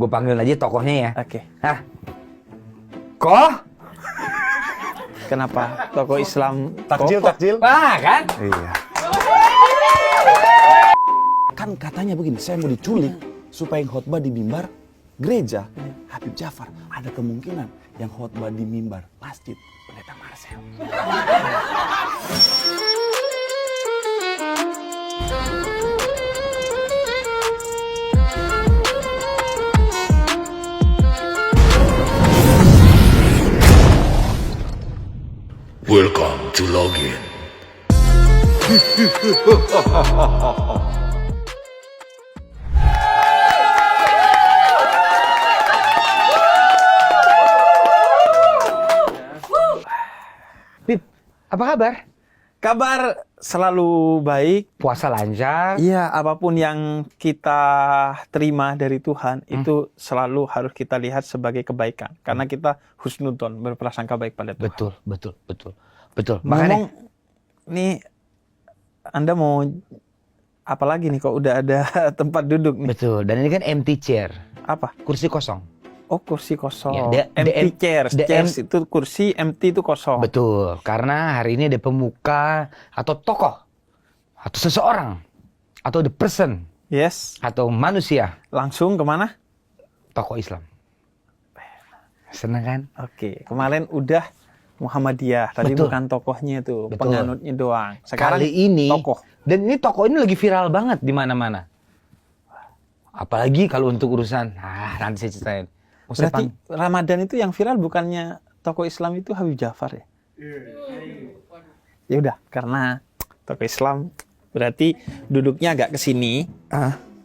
gue panggil aja tokohnya ya. Oke. Hah? Koh? Kenapa tokoh Islam Takjil, kokoh? takjil. Wah kan? Iya. Kan katanya begini, saya mau diculik supaya yang khotbah di mimbar gereja Habib Jafar. Ada kemungkinan yang khotbah di mimbar masjid Pendeta Marcel. Welcome to Login. Bib, apa kabar? Kabar selalu baik. Puasa lancar? Iya, apapun yang kita terima dari Tuhan itu selalu harus kita lihat sebagai kebaikan. Karena kita husnudon, berprasangka baik pada Tuhan. Betul. Ngomong, Makanya, nih Anda mau apa lagi nih kok udah ada tempat duduk nih? betul. Dan ini kan empty chair, Apa? kursi kosong. Oh, kursi kosong. Ya, empty chairs. Chairs itu kursi, empty itu kosong. Betul, karena hari ini ada pemuka atau tokoh atau seseorang atau the person Yes. atau manusia, Langsung kemana? tokoh Islam. Senang kan? Oke, kemarin udah Muhammadiyah. Tadi Betul. bukan tokohnya tuh, Betul. penganutnya doang. Sekarang Kali ini tokoh. dan ini tokoh ini lagi viral banget di mana-mana. Apalagi kalau untuk urusan, nanti saya ceritain. Berarti Ramadan itu yang viral bukannya tokoh Islam itu Habib Jafar ya? Ya udah, karena tokoh Islam berarti duduknya agak ke sini.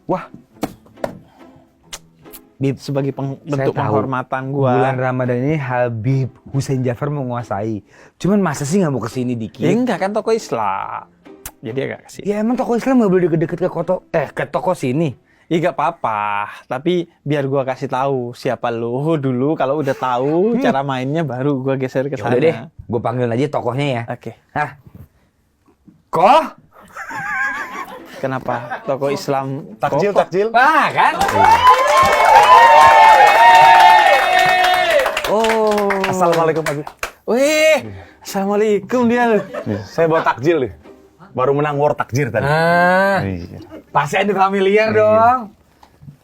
Wah, Bib, sebagai bentuk tahu. penghormatan gua. bulan Ramadan ini Habib Hussein Jafar menguasai. Cuman masa sih nggak mau kesini dikit? Ya enggak kan tokoh Islam. Jadi agak ke sini. Ya emang tokoh Islam nggak boleh deket-deket ke toko sini. Ya gak apa-apa, tapi biar gua kasih tahu siapa lu dulu. Kalau udah tahu cara mainnya baru gua geser ke Ya sana. udah deh, gue panggil aja tokohnya ya. Oke. Hah? Koh? Kenapa tokoh Islam Takjil, kokoh? takjil. Wah kan? Oh. Assalamualaikum Habib. Wih, assalamualaikum dia lu. Saya bawa takjil nih. Baru menang war takjir tadi. Iya. Pasti ada familiar dong.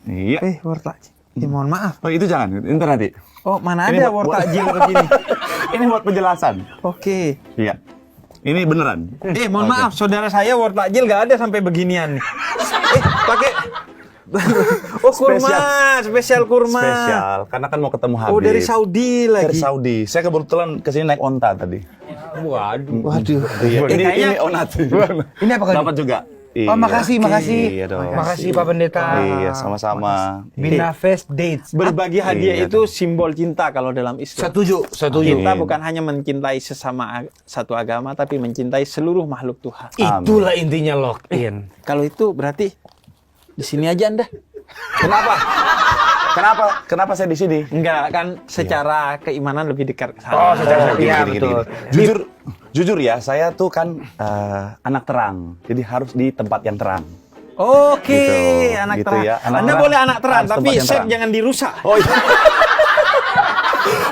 Iya. War takjil. Mohon maaf. Oh itu jangan, itu nanti. Oh, mana Ini ada buat- war takjil begini? Ini buat penjelasan. Oke. Iya. Ini beneran. Mohon maaf, saudara saya war takjil gak ada sampai beginian nih. Pakai oh, kurma, spesial kurma. Spesial, karena kan mau ketemu Habib. Oh, dari Saudi Dari lagi. Saudi. Saya kebetulan kesini naik onta tadi. Waduh. Iya. Ini kayaknya- onat. Ini apa kan? Dapat juga. Oh, makasih. Iya dong. Makasih Pak Pendeta. Iya, sama-sama. Bina Fest Dates. Berbagi hadiah Iya, itu simbol cinta kalau dalam Islam. Setuju. Kita Amin. bukan hanya mencintai satu agama, tapi mencintai seluruh makhluk Tuhan. Itulah intinya lock in. Kalau itu berarti di sini aja Anda. Kenapa? Kenapa saya di sini? Enggak, kan secara keimanan lebih dekat ke sana. Oh, secara Gini, iya gini, betul. gini. Jujur ya, saya tuh kan anak terang. Jadi harus di tempat yang terang. Oke, Gitu, anak gitu terang. ya, anak Anda terang. boleh anak terang, Harus tapi tempat yang chef terang. jangan dirusak. Oh iya.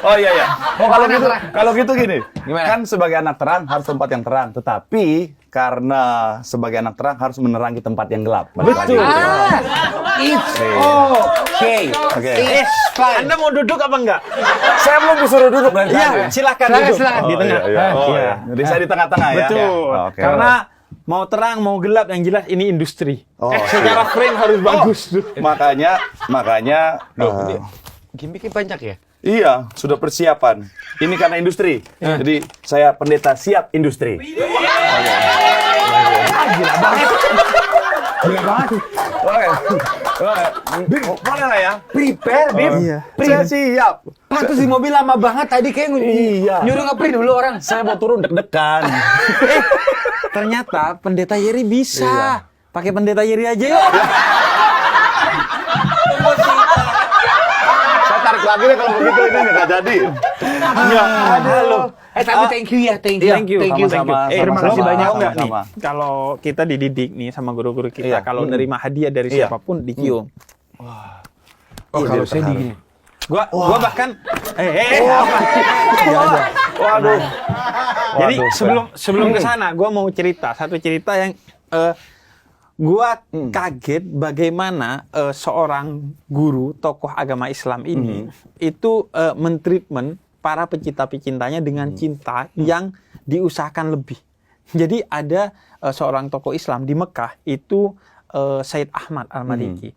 Oh iya ya. Oh kalau gitu gini. Gimana? Kan sebagai anak terang harus tempat yang terang. Tetapi karena sebagai anak terang harus menerangi tempat yang gelap. Balik lagi. It's Oke. okay. Oke. It's fine. Anda mau duduk apa enggak? Saya belum disuruh duduk dari Iya, tadi. silakan Silakan, duduk silakan. di Oh, tengah. iya, iya. Oh, Iya. iya. Jadi saya di tengah-tengah ya. Betul. Ya. Oke. Karena mau terang, mau gelap, yang jelas ini industri. Oh, Secara frame harus bagus. makanya Gimiknya banyak ya? iya, sudah persiapan. Ini karena industri. Jadi saya pendeta siap industri. Gila banget. Oke. Boleh lah ya. Prepare, Bib. Iya. Saya siap. Pantes di mobil lama banget tadi kayak Iya. nyuruh nge-print dulu orang. Saya mau turun deg-degan. Ternyata pendeta Yeri bisa. Iya. Pakai pendeta Yeri aja yuk. Saya tarik lagi deh kalau begitu ini nggak jadi. Halo. Tapi thank you ya, thank you. Thank you. Sama-sama. Terima kasih Sama-sama. banyak. Tahu nggak nih, Sama-sama. kalau kita dididik nih sama guru-guru kita, Iya. kalau nerima hadiah dari Iya. siapapun dicium. Oh, Iya, kalau dia saya terharu. gini. Gua bahkan apa? Nggak ada. Waduh. Jadi Waduh, sebelum ke sana, gue mau satu cerita yang gue kaget bagaimana seorang guru tokoh agama Islam ini itu mentreatment para pecinta-pecintanya dengan cinta yang diusahakan lebih. Jadi ada seorang tokoh Islam di Mekah itu Said Ahmad Al-Maliki.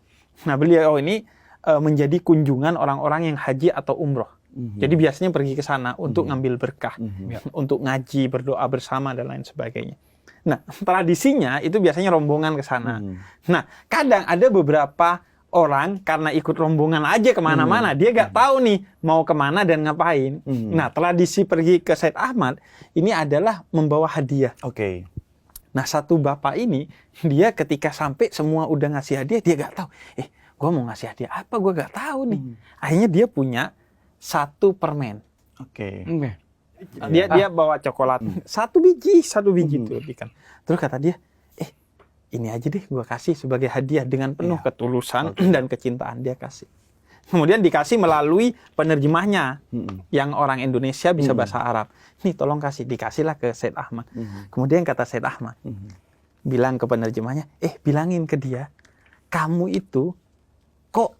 Nah, beliau ini menjadi kunjungan orang-orang yang haji atau umroh. Jadi biasanya pergi ke sana untuk ngambil berkah, untuk ngaji, berdoa bersama dan lain sebagainya. Nah, tradisinya itu biasanya rombongan ke sana. Nah, kadang ada beberapa orang karena ikut rombongan aja kemana-mana, dia gak tahu nih mau kemana dan ngapain. Nah, tradisi pergi ke Said Ahmad ini adalah membawa hadiah. Oke. Nah, satu bapak ini, dia ketika sampai semua udah ngasih hadiah, dia gak tahu. Gue mau ngasih hadiah apa? Gue gak tahu nih. Akhirnya dia punya 1 permen. Oke. Dia bawa coklat. Satu biji tuh ikan. Terus kata dia, ini aja deh gue kasih sebagai hadiah dengan penuh ketulusan dan kecintaan dia kasih. Kemudian dikasih melalui penerjemahnya yang orang Indonesia bisa bahasa Arab. Nih tolong dikasihlah ke Said Ahmad. Kemudian kata Said Ahmad, bilang ke penerjemahnya, bilangin ke dia, kamu itu kok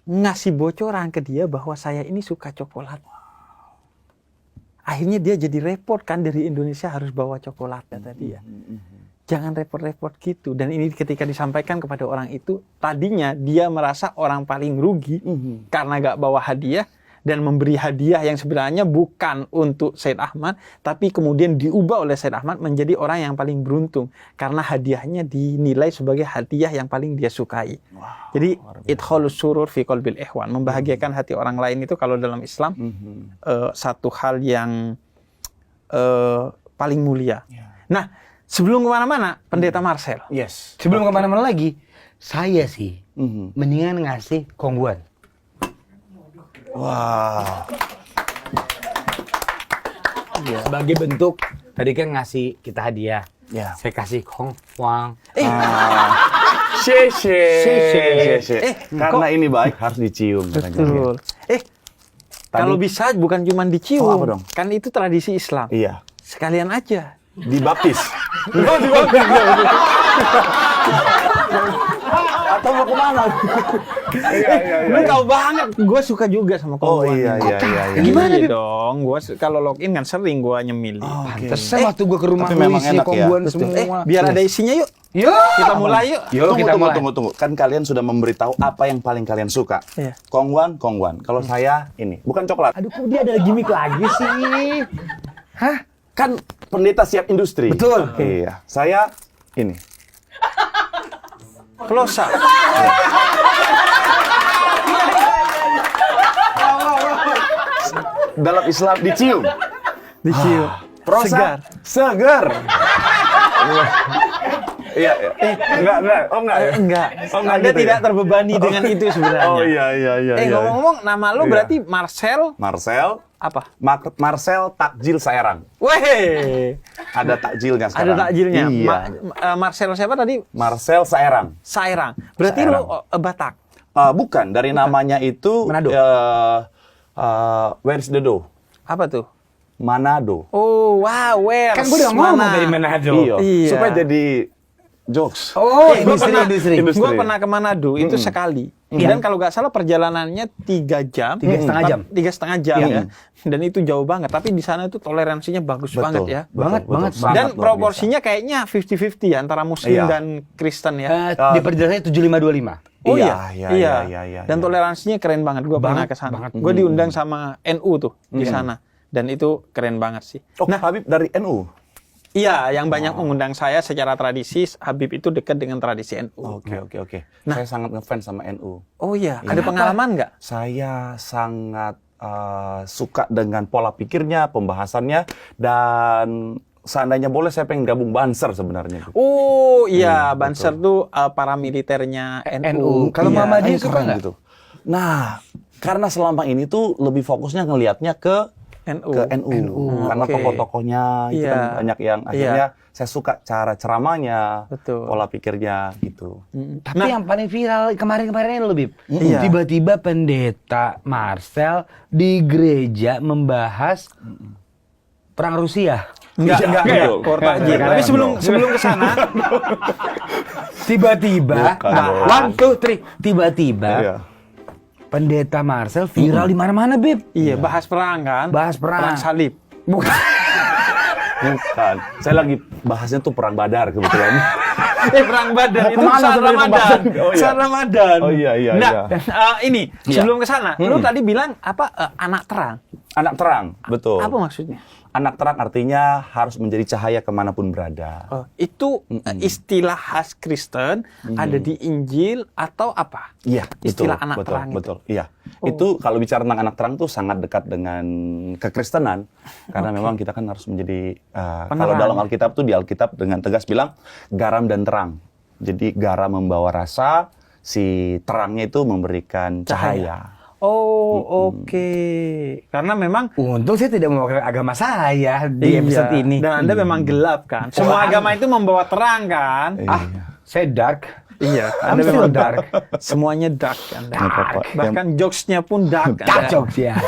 ngasih bocoran ke dia bahwa saya ini suka coklat. Akhirnya dia jadi repot kan dari Indonesia harus bawa coklat kata dia. Jangan repot-repot gitu. Dan ini ketika disampaikan kepada orang itu, tadinya dia merasa orang paling rugi karena gak bawa hadiah dan memberi hadiah yang sebenarnya bukan untuk Said Ahmad, tapi kemudian diubah oleh Said Ahmad menjadi orang yang paling beruntung karena hadiahnya dinilai sebagai hadiah yang paling dia sukai. Jadi idkhalus surur fi qalbil ikhwan, membahagiakan hati orang lain itu kalau dalam Islam satu hal yang paling mulia. Nah, sebelum kemana-mana, Pendeta Marcel. Yes. Sebelum kemana-mana lagi, saya sih mendingan ngasih kongguan. Wah. Sebagai bentuk, tadi kan ngasih kita hadiah. Ya. Saya kasih kongguan. Karena ini baik harus dicium. Betul. Kalau bisa bukan cuma dicium, Oh, apa dong? kan itu tradisi Islam. Iya. Sekalian aja. Dibaptis. Atau mau kemana? Lu tahu banget, gue suka juga sama Oh kongguan. iya. Gimana dong? Gue kalau login kan sering gue nyemil. Pantesan waktu gua ke rumah tapi lu memang isi enak ya. kongguan Betul. semua. Biar ada isinya yuk. Yuk, Kita mulai yuk. Yuk, kita mulai. Tunggu. Kan kalian sudah memberitahu apa yang paling kalian suka. Iya. Kongguan. Kalau saya ini bukan coklat. Aduh, kok dia ada gimmick lagi sih? Hah? Kan pendeta siap industri. Betul. Iya. Saya ini. Close up. Dalam Islam dicium. Dicium. Prosa segar. Iya. Enggak. Oh enggak ya? Enggak. Oh, enggak Anda gitu tidak ya? terbebani dengan itu sebenarnya. Oh iya. Ngomong-ngomong, nama lu Iya. berarti Marcel Marcel apa? Marcel Takjil Saerang. Weh, Ada takjilnya ada sekarang. takjilnya. Iya. Marcel siapa tadi? Marcel Saerang. Sairang. Berarti Sairang. lu Batak. Bukan, dari namanya itu Manado. Where's the dough? Apa tuh? Manado. Oh, wow, where? Kan gua udah ngomong dari Manado. Iya. Iya. Supaya jadi jokes. Oh, Gua pernah, industri. Industri. gua pernah ke Manado itu sekali. Dan kalau nggak salah perjalanannya 3 jam. 3,5 jam. 3,5 jam Iya. ya. Dan itu jauh banget. Tapi di sana itu toleransinya bagus banget ya. Banget. Dan proporsinya kayaknya 50-50 ya antara Muslim Iya. dan Kristen ya. Di perjalanannya 7525. Oh Iya. Dan toleransinya keren banget. Gua pernah ke sana. Gua diundang sama NU tuh di sana. Dan itu keren banget sih. Oh, Habib dari NU. Iya, yang banyak mengundang saya secara tradisi, Habib itu dekat dengan tradisi NU. Oke. Saya sangat ngefans sama NU. Oh iya, ada pengalaman nggak? Saya sangat suka dengan pola pikirnya, pembahasannya, dan seandainya boleh saya pengen gabung Banser sebenarnya. Oh iya, Banser tuh paramiliternya NU. Kalau Iya, Muhammadiyah keren suka nggak? gitu. Nah, karena selama ini tuh lebih fokusnya ngelihatnya ke ke NU. Karena Oke. tokoh-tokohnya itu Iya. kan banyak yang akhirnya saya suka cara ceramahnya, Betul. pola pikirnya gitu. Tapi Nah, yang paling viral kemarin-kemarin ini loh, Bib. Iya. Tiba-tiba pendeta Marcel di gereja membahas perang Rusia. enggak, betul. Portajil. Enggak, Tapi enggak, sebelum ke sana, Tiba-tiba, Bukan nah, dong. 1, 2, 3, tiba-tiba Iya. pendeta Marcel viral di mana-mana, Bib. iya bahas perang kan? Bahas perang. Perang salib. Bukan. Bukan. Saya lagi bahasnya tuh perang Badar kebetulan. Perang Badar Mau itu kemana saat sebenarnya Ramadan. pembahasan? Oh, iya. Saat Ramadan. Oh, iya, iya, Nah, iya. ini sebelum ke sana, lu tadi bilang apa anak terang. Anak terang, betul. Apa maksudnya? Anak terang artinya harus menjadi cahaya kemanapun berada. Oh, itu istilah khas Kristen ada di Injil atau apa? Iya, Istilah betul, anak betul, terang itu. betul. Iya. Itu kalau bicara tentang anak terang tuh sangat dekat dengan kekristenan karena memang kita kan harus menjadi kalau Penerang. dalam Alkitab tuh di Alkitab dengan tegas bilang garam dan terang. Jadi garam membawa rasa, si terangnya itu memberikan cahaya. Oh, oke. Karena memang Untung saya tidak mewakili agama saya di iya, episode ini. dan Anda memang gelap kan. Semua agama itu membawa terang kan. Ah, saya dark. Iya, I'm Anda still memang dark. Semuanya dark Anda. Nggak apa-apa. Bahkan jokes-nya pun dark. Anda. Kacau sih ya.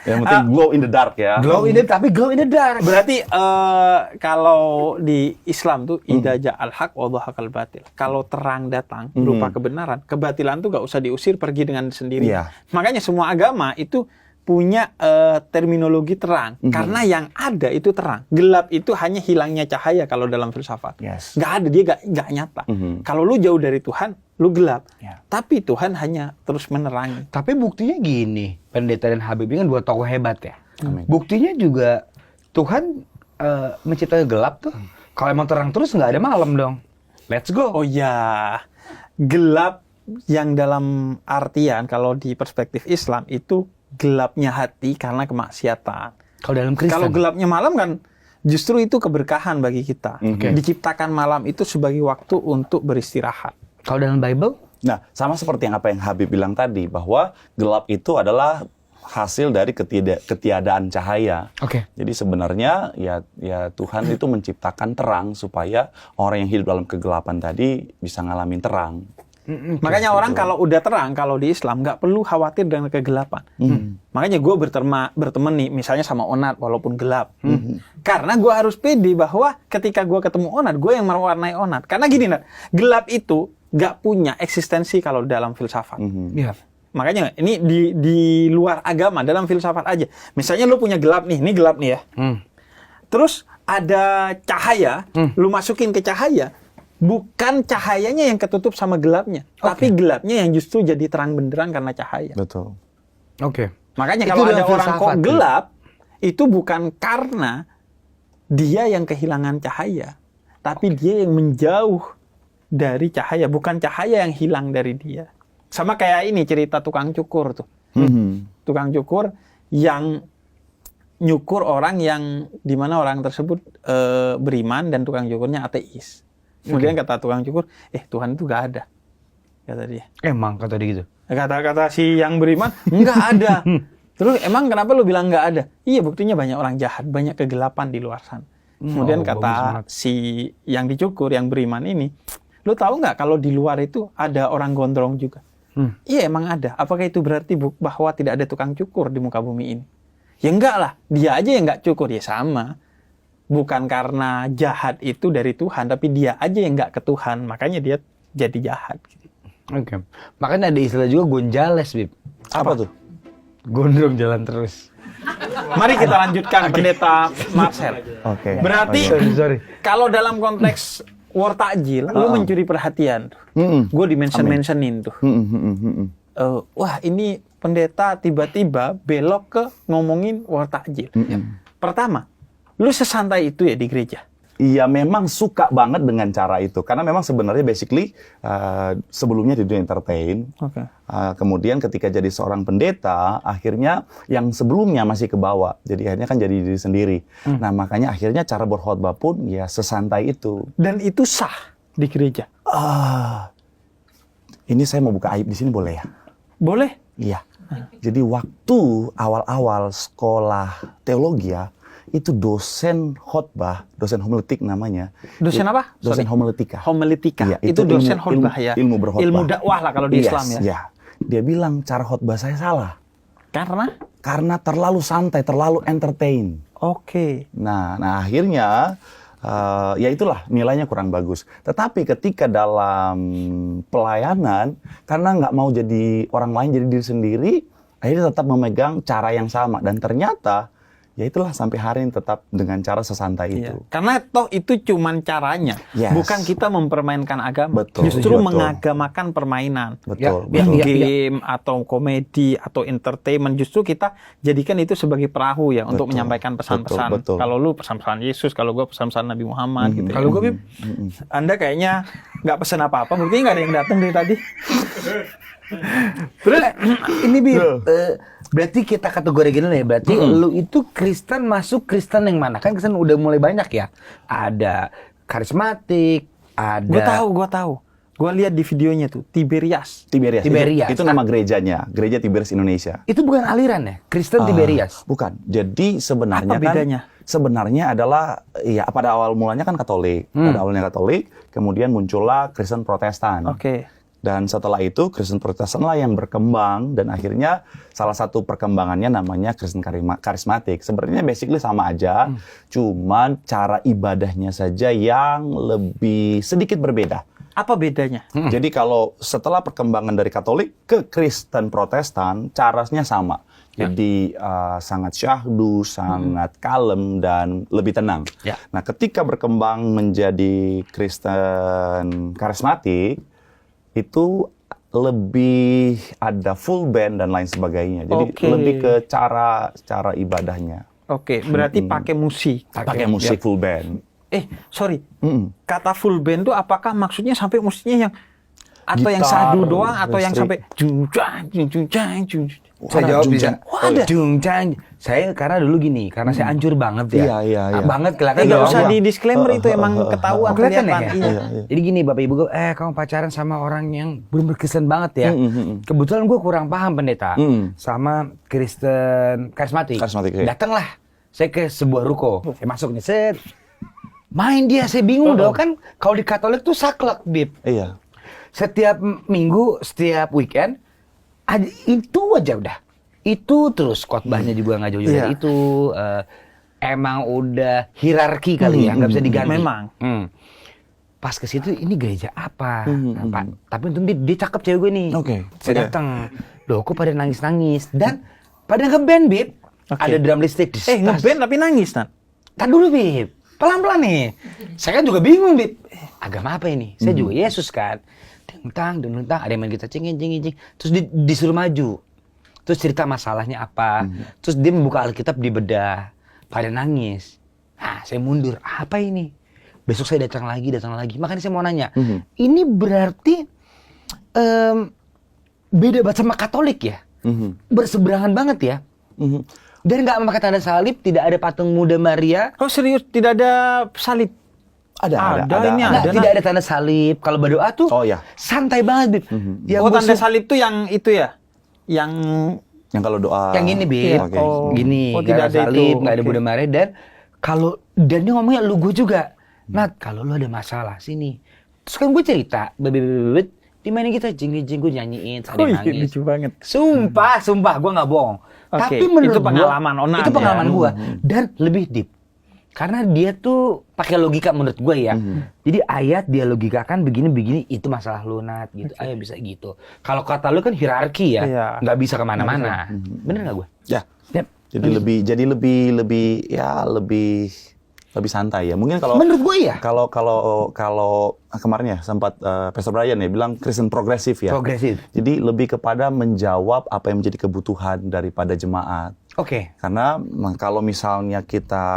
Yang penting glow in the dark ya. Glow in the tapi glow in the dark. Berarti kalau di Islam tuh idza ja'al haq wa dhahaqal batil. Kalau terang datang berupa kebenaran, kebatilan tuh gak usah diusir, pergi dengan sendiri. Iya. Makanya semua agama itu punya terminologi terang karena yang ada itu terang. Gelap itu hanya hilangnya cahaya kalau dalam filsafat. Yes. Nggak ada, dia nggak nyata. Kalau lu jauh dari Tuhan, lu gelap. Ya. Tapi Tuhan hanya terus menerangi. Tapi buktinya gini, Pendeta dan Habib ini kan dua tokoh hebat ya. Amin. Buktinya juga Tuhan menciptakan gelap tuh. Kalau emang terang terus nggak ada malam dong. Let's go. Oh ya, gelap yang dalam artian kalau di perspektif Islam itu gelapnya hati karena kemaksiatan. Kalau dalam Kristen. Kalau gelapnya malam kan justru itu keberkahan bagi kita. Oke. Diciptakan malam itu sebagai waktu untuk beristirahat. Kalau dalam Bible, Nah, sama seperti yang apa yang Habib bilang tadi bahwa gelap itu adalah hasil dari ketiadaan cahaya. Oke. Jadi sebenarnya ya Tuhan itu menciptakan terang supaya orang yang hidup dalam kegelapan tadi bisa ngalamin terang. Makanya orang kalau udah terang, kalau di Islam nggak perlu khawatir dengan kegelapan. Makanya gue berteman nih, misalnya sama Onat walaupun gelap. Karena gue harus pede bahwa ketika gue ketemu Onat, gue yang mewarnai Onat. Karena gini, Nat, gelap itu nggak punya eksistensi kalau dalam filsafat. Iya. Makanya ini di luar agama, dalam filsafat aja. Misalnya lu punya gelap nih, ini gelap nih ya. Terus ada cahaya, lu masukin ke cahaya, bukan cahayanya yang ketutup sama gelapnya, tapi gelapnya yang justru jadi terang benderang karena cahaya. Betul. Oke. Makanya Itu kalau ada dalam orang kok filsafat, gelap, itu bukan karena dia yang kehilangan cahaya, tapi dia yang menjauh dari cahaya, bukan cahaya yang hilang dari dia. Sama kayak ini cerita tukang cukur tuh. Tukang cukur yang nyukur orang yang dimana orang tersebut beriman dan tukang cukurnya ateis. Kemudian kata tukang cukur, Tuhan itu gak ada, kata dia. Emang kata dia gitu. Kata si yang beriman, nggak ada. Terus emang kenapa lu bilang nggak ada? Iya, buktinya banyak orang jahat, banyak kegelapan di luar sana. Kemudian bagus kata banget. si yang dicukur, yang beriman ini, lu tahu nggak kalau di luar itu ada orang gondrong juga? Iya, emang ada. Apakah itu berarti bahwa tidak ada tukang cukur di muka bumi ini? Ya enggak lah, dia aja yang nggak cukur, ya sama. Bukan karena jahat itu dari Tuhan, tapi dia aja yang nggak ke Tuhan, makanya dia jadi jahat. Oke. Makanya ada istilah juga gonjales, Bib. Apa tuh? Gondrong jalan terus. Mari kita lanjutkan pendeta Marcel. Oke. Berarti Sorry. kalau dalam konteks war takjil, lu mencuri perhatian. Gue di-mention-mentionin tuh. Wah, ini pendeta tiba-tiba belok ke ngomongin war takjil. Pertama, lu sesantai itu ya di gereja? Iya, memang suka banget dengan cara itu. Karena memang sebenarnya basically sebelumnya di dunia entertain. Oke. Kemudian ketika jadi seorang pendeta, akhirnya yang sebelumnya masih kebawa. Jadi akhirnya kan jadi diri sendiri. Nah, makanya akhirnya cara berkhotbah pun ya sesantai itu. Dan itu sah di gereja? Ini saya mau buka aib di sini boleh ya? Boleh? Iya. Jadi waktu awal-awal sekolah teologi ya, itu dosen khotbah, dosen homiletik namanya. Dosen apa? Dosen Sorry. homiletika. Homiletika. Iya, itu dosen khotbah ya. Ilmu berkhotbah. Ilmu dakwah lah kalau di Yes, Islam ya. ya. Dia bilang cara khotbah saya salah. Karena Terlalu santai, terlalu entertain. oke. Nah akhirnya ya itulah nilainya kurang bagus. Tetapi ketika dalam pelayanan, karena nggak mau jadi orang lain, jadi diri sendiri, akhirnya tetap memegang cara yang sama. Dan ternyata ya itulah sampai hari ini tetap dengan cara sesantai Iya. itu. Karena toh itu cuman caranya, Yes. bukan kita mempermainkan agama. Betul, Justru betul. mengagamakan permainan. Betul, Ya, betul. ya. Game atau komedi atau entertainment, justru kita jadikan itu sebagai perahu ya untuk Betul, menyampaikan pesan-pesan. betul. Kalau lu pesan-pesan Yesus, kalau gua pesan-pesan Nabi Muhammad gitu. Kalau gue, Bib, Anda kayaknya nggak pesan apa-apa, buktinya nggak ada yang datang dari tadi. terus ini Bib, berarti kita kategori gini ya, berarti lu itu Kristen masuk Kristen yang mana? Kan Kristen udah mulai banyak ya. Ada karismatik, ada Gua tahu. Gua lihat di videonya tuh Tiberias. Tiberias. Tiberias. Itu nama gerejanya, Gereja Tiberias Indonesia. Itu bukan aliran ya? Kristen Tiberias. Bukan. Jadi sebenarnya Apa bedanya? Sebenarnya adalah ya pada awal mulanya kan Katolik. Pada awalnya Katolik, kemudian muncullah Kristen Protestan. Oke. Dan setelah itu Kristen Protestan lah yang berkembang dan akhirnya salah satu perkembangannya namanya Kristen karismatik. Sebenarnya basically sama aja, cuman cara ibadahnya saja yang lebih sedikit berbeda. Apa bedanya? Jadi kalau setelah perkembangan dari Katolik ke Kristen Protestan, caranya sama. Jadi sangat syahdu, sangat kalem dan lebih tenang. Ya. Nah, ketika berkembang menjadi Kristen karismatik, itu lebih ada full band dan lain sebagainya. Jadi Oke. lebih ke cara ibadahnya. Oke, berarti pakai musik. Pakai musik full band. Sorry. Mm-mm. Kata full band itu apakah maksudnya sampai musiknya yang atau yang Gitar, sadu doang atau yang listrik. sampai jung-jang, jung-jang, jung. Saya jawab bisa. Ada. Jung-jang. Saya karena dulu gini, karena saya hancur banget ya. Iya. Banget kelihatan Nggak dong. usah di disclaimer itu emang ketahuan Kelihatan ya? kelihatan. Iya. Jadi gini Bapak Ibu, kamu pacaran sama orang yang belum Kristen banget ya. Kebetulan gue kurang paham pendeta sama Kristen karismatik. Karismatik, iya. Datanglah saya ke sebuah ruko. Saya masuk nih, set. Main dia, saya bingung dong kan. Kalau di Katolik tuh saklek, Bib. Iya. Setiap minggu, setiap weekend, itu aja udah. Itu terus khotbahnya juga nggak jauh-jauh dari itu. Emang udah hierarki kali ya, nggak bisa diganti. Memang. Pas ke situ, ini gereja apa? Nah, Pak, tapi untung dia cakep cewek gue nih. Oke. Saya datang, loh kok pada nangis-nangis. Dan pada ngeband, Bib. Oke. Ada drum listrik. Ngeband tapi nangis, Nan. Tar dulu, Bib. Pelan-pelan nih. Saya kan juga bingung, Bib. Agama apa ini? Saya juga Yesus kan. Dengtang, ada yang main gitar, cing. Terus disuruh maju. Terus cerita masalahnya apa. Terus dia membuka Alkitab di bedah. Pada nangis. Nah, saya mundur. Apa ini? Besok saya datang lagi. Makanya saya mau nanya. Ini berarti beda banget sama Katolik ya? Berseberangan banget ya? Dan nggak memakai tanda salib, tidak ada patung muda Maria. Oh serius, tidak ada salib? Ada. Ini Nah, ada. tidak ada tanda salib. Kalau berdoa tuh Oh, ya. santai banget, Bib. Yang Oh, tanda gua salib tuh yang itu ya? Yang Yang kalau doa. yang ini, Bib. Oke. Gini, Oh, nggak tidak ada ada salib, itu. nggak ada Oke. Buddha Maria. Dan dia ngomongnya lu gue juga. Nat, kalau lu ada masalah sini. Terus kan gue cerita, dimainin kita jing-jing, gue nyanyiin, Oh ada iya, nangis. lucu banget. Sumpah, gue nggak bohong. Oke, Tapi menurut itu gua, pengalaman Onan itu pengalaman ya. gue dan lebih deep. Karena dia tuh pakai logika menurut gue ya. Jadi ayat dia logikakan begini itu masalah lu Nat gitu. Ayo bisa gitu. Kalau kata lu kan hierarki ya, Iya. nggak bisa kemana-mana. Bener nggak gue? Ya. Yep. Jadi lebih santai ya. Mungkin kalau Menurut gue ya. Kalau kemarin ya sempat Pastor Brian ya bilang Kristen progresif ya. Progresif. Jadi lebih kepada menjawab apa yang menjadi kebutuhan daripada jemaat. Oke. Karena kalau misalnya kita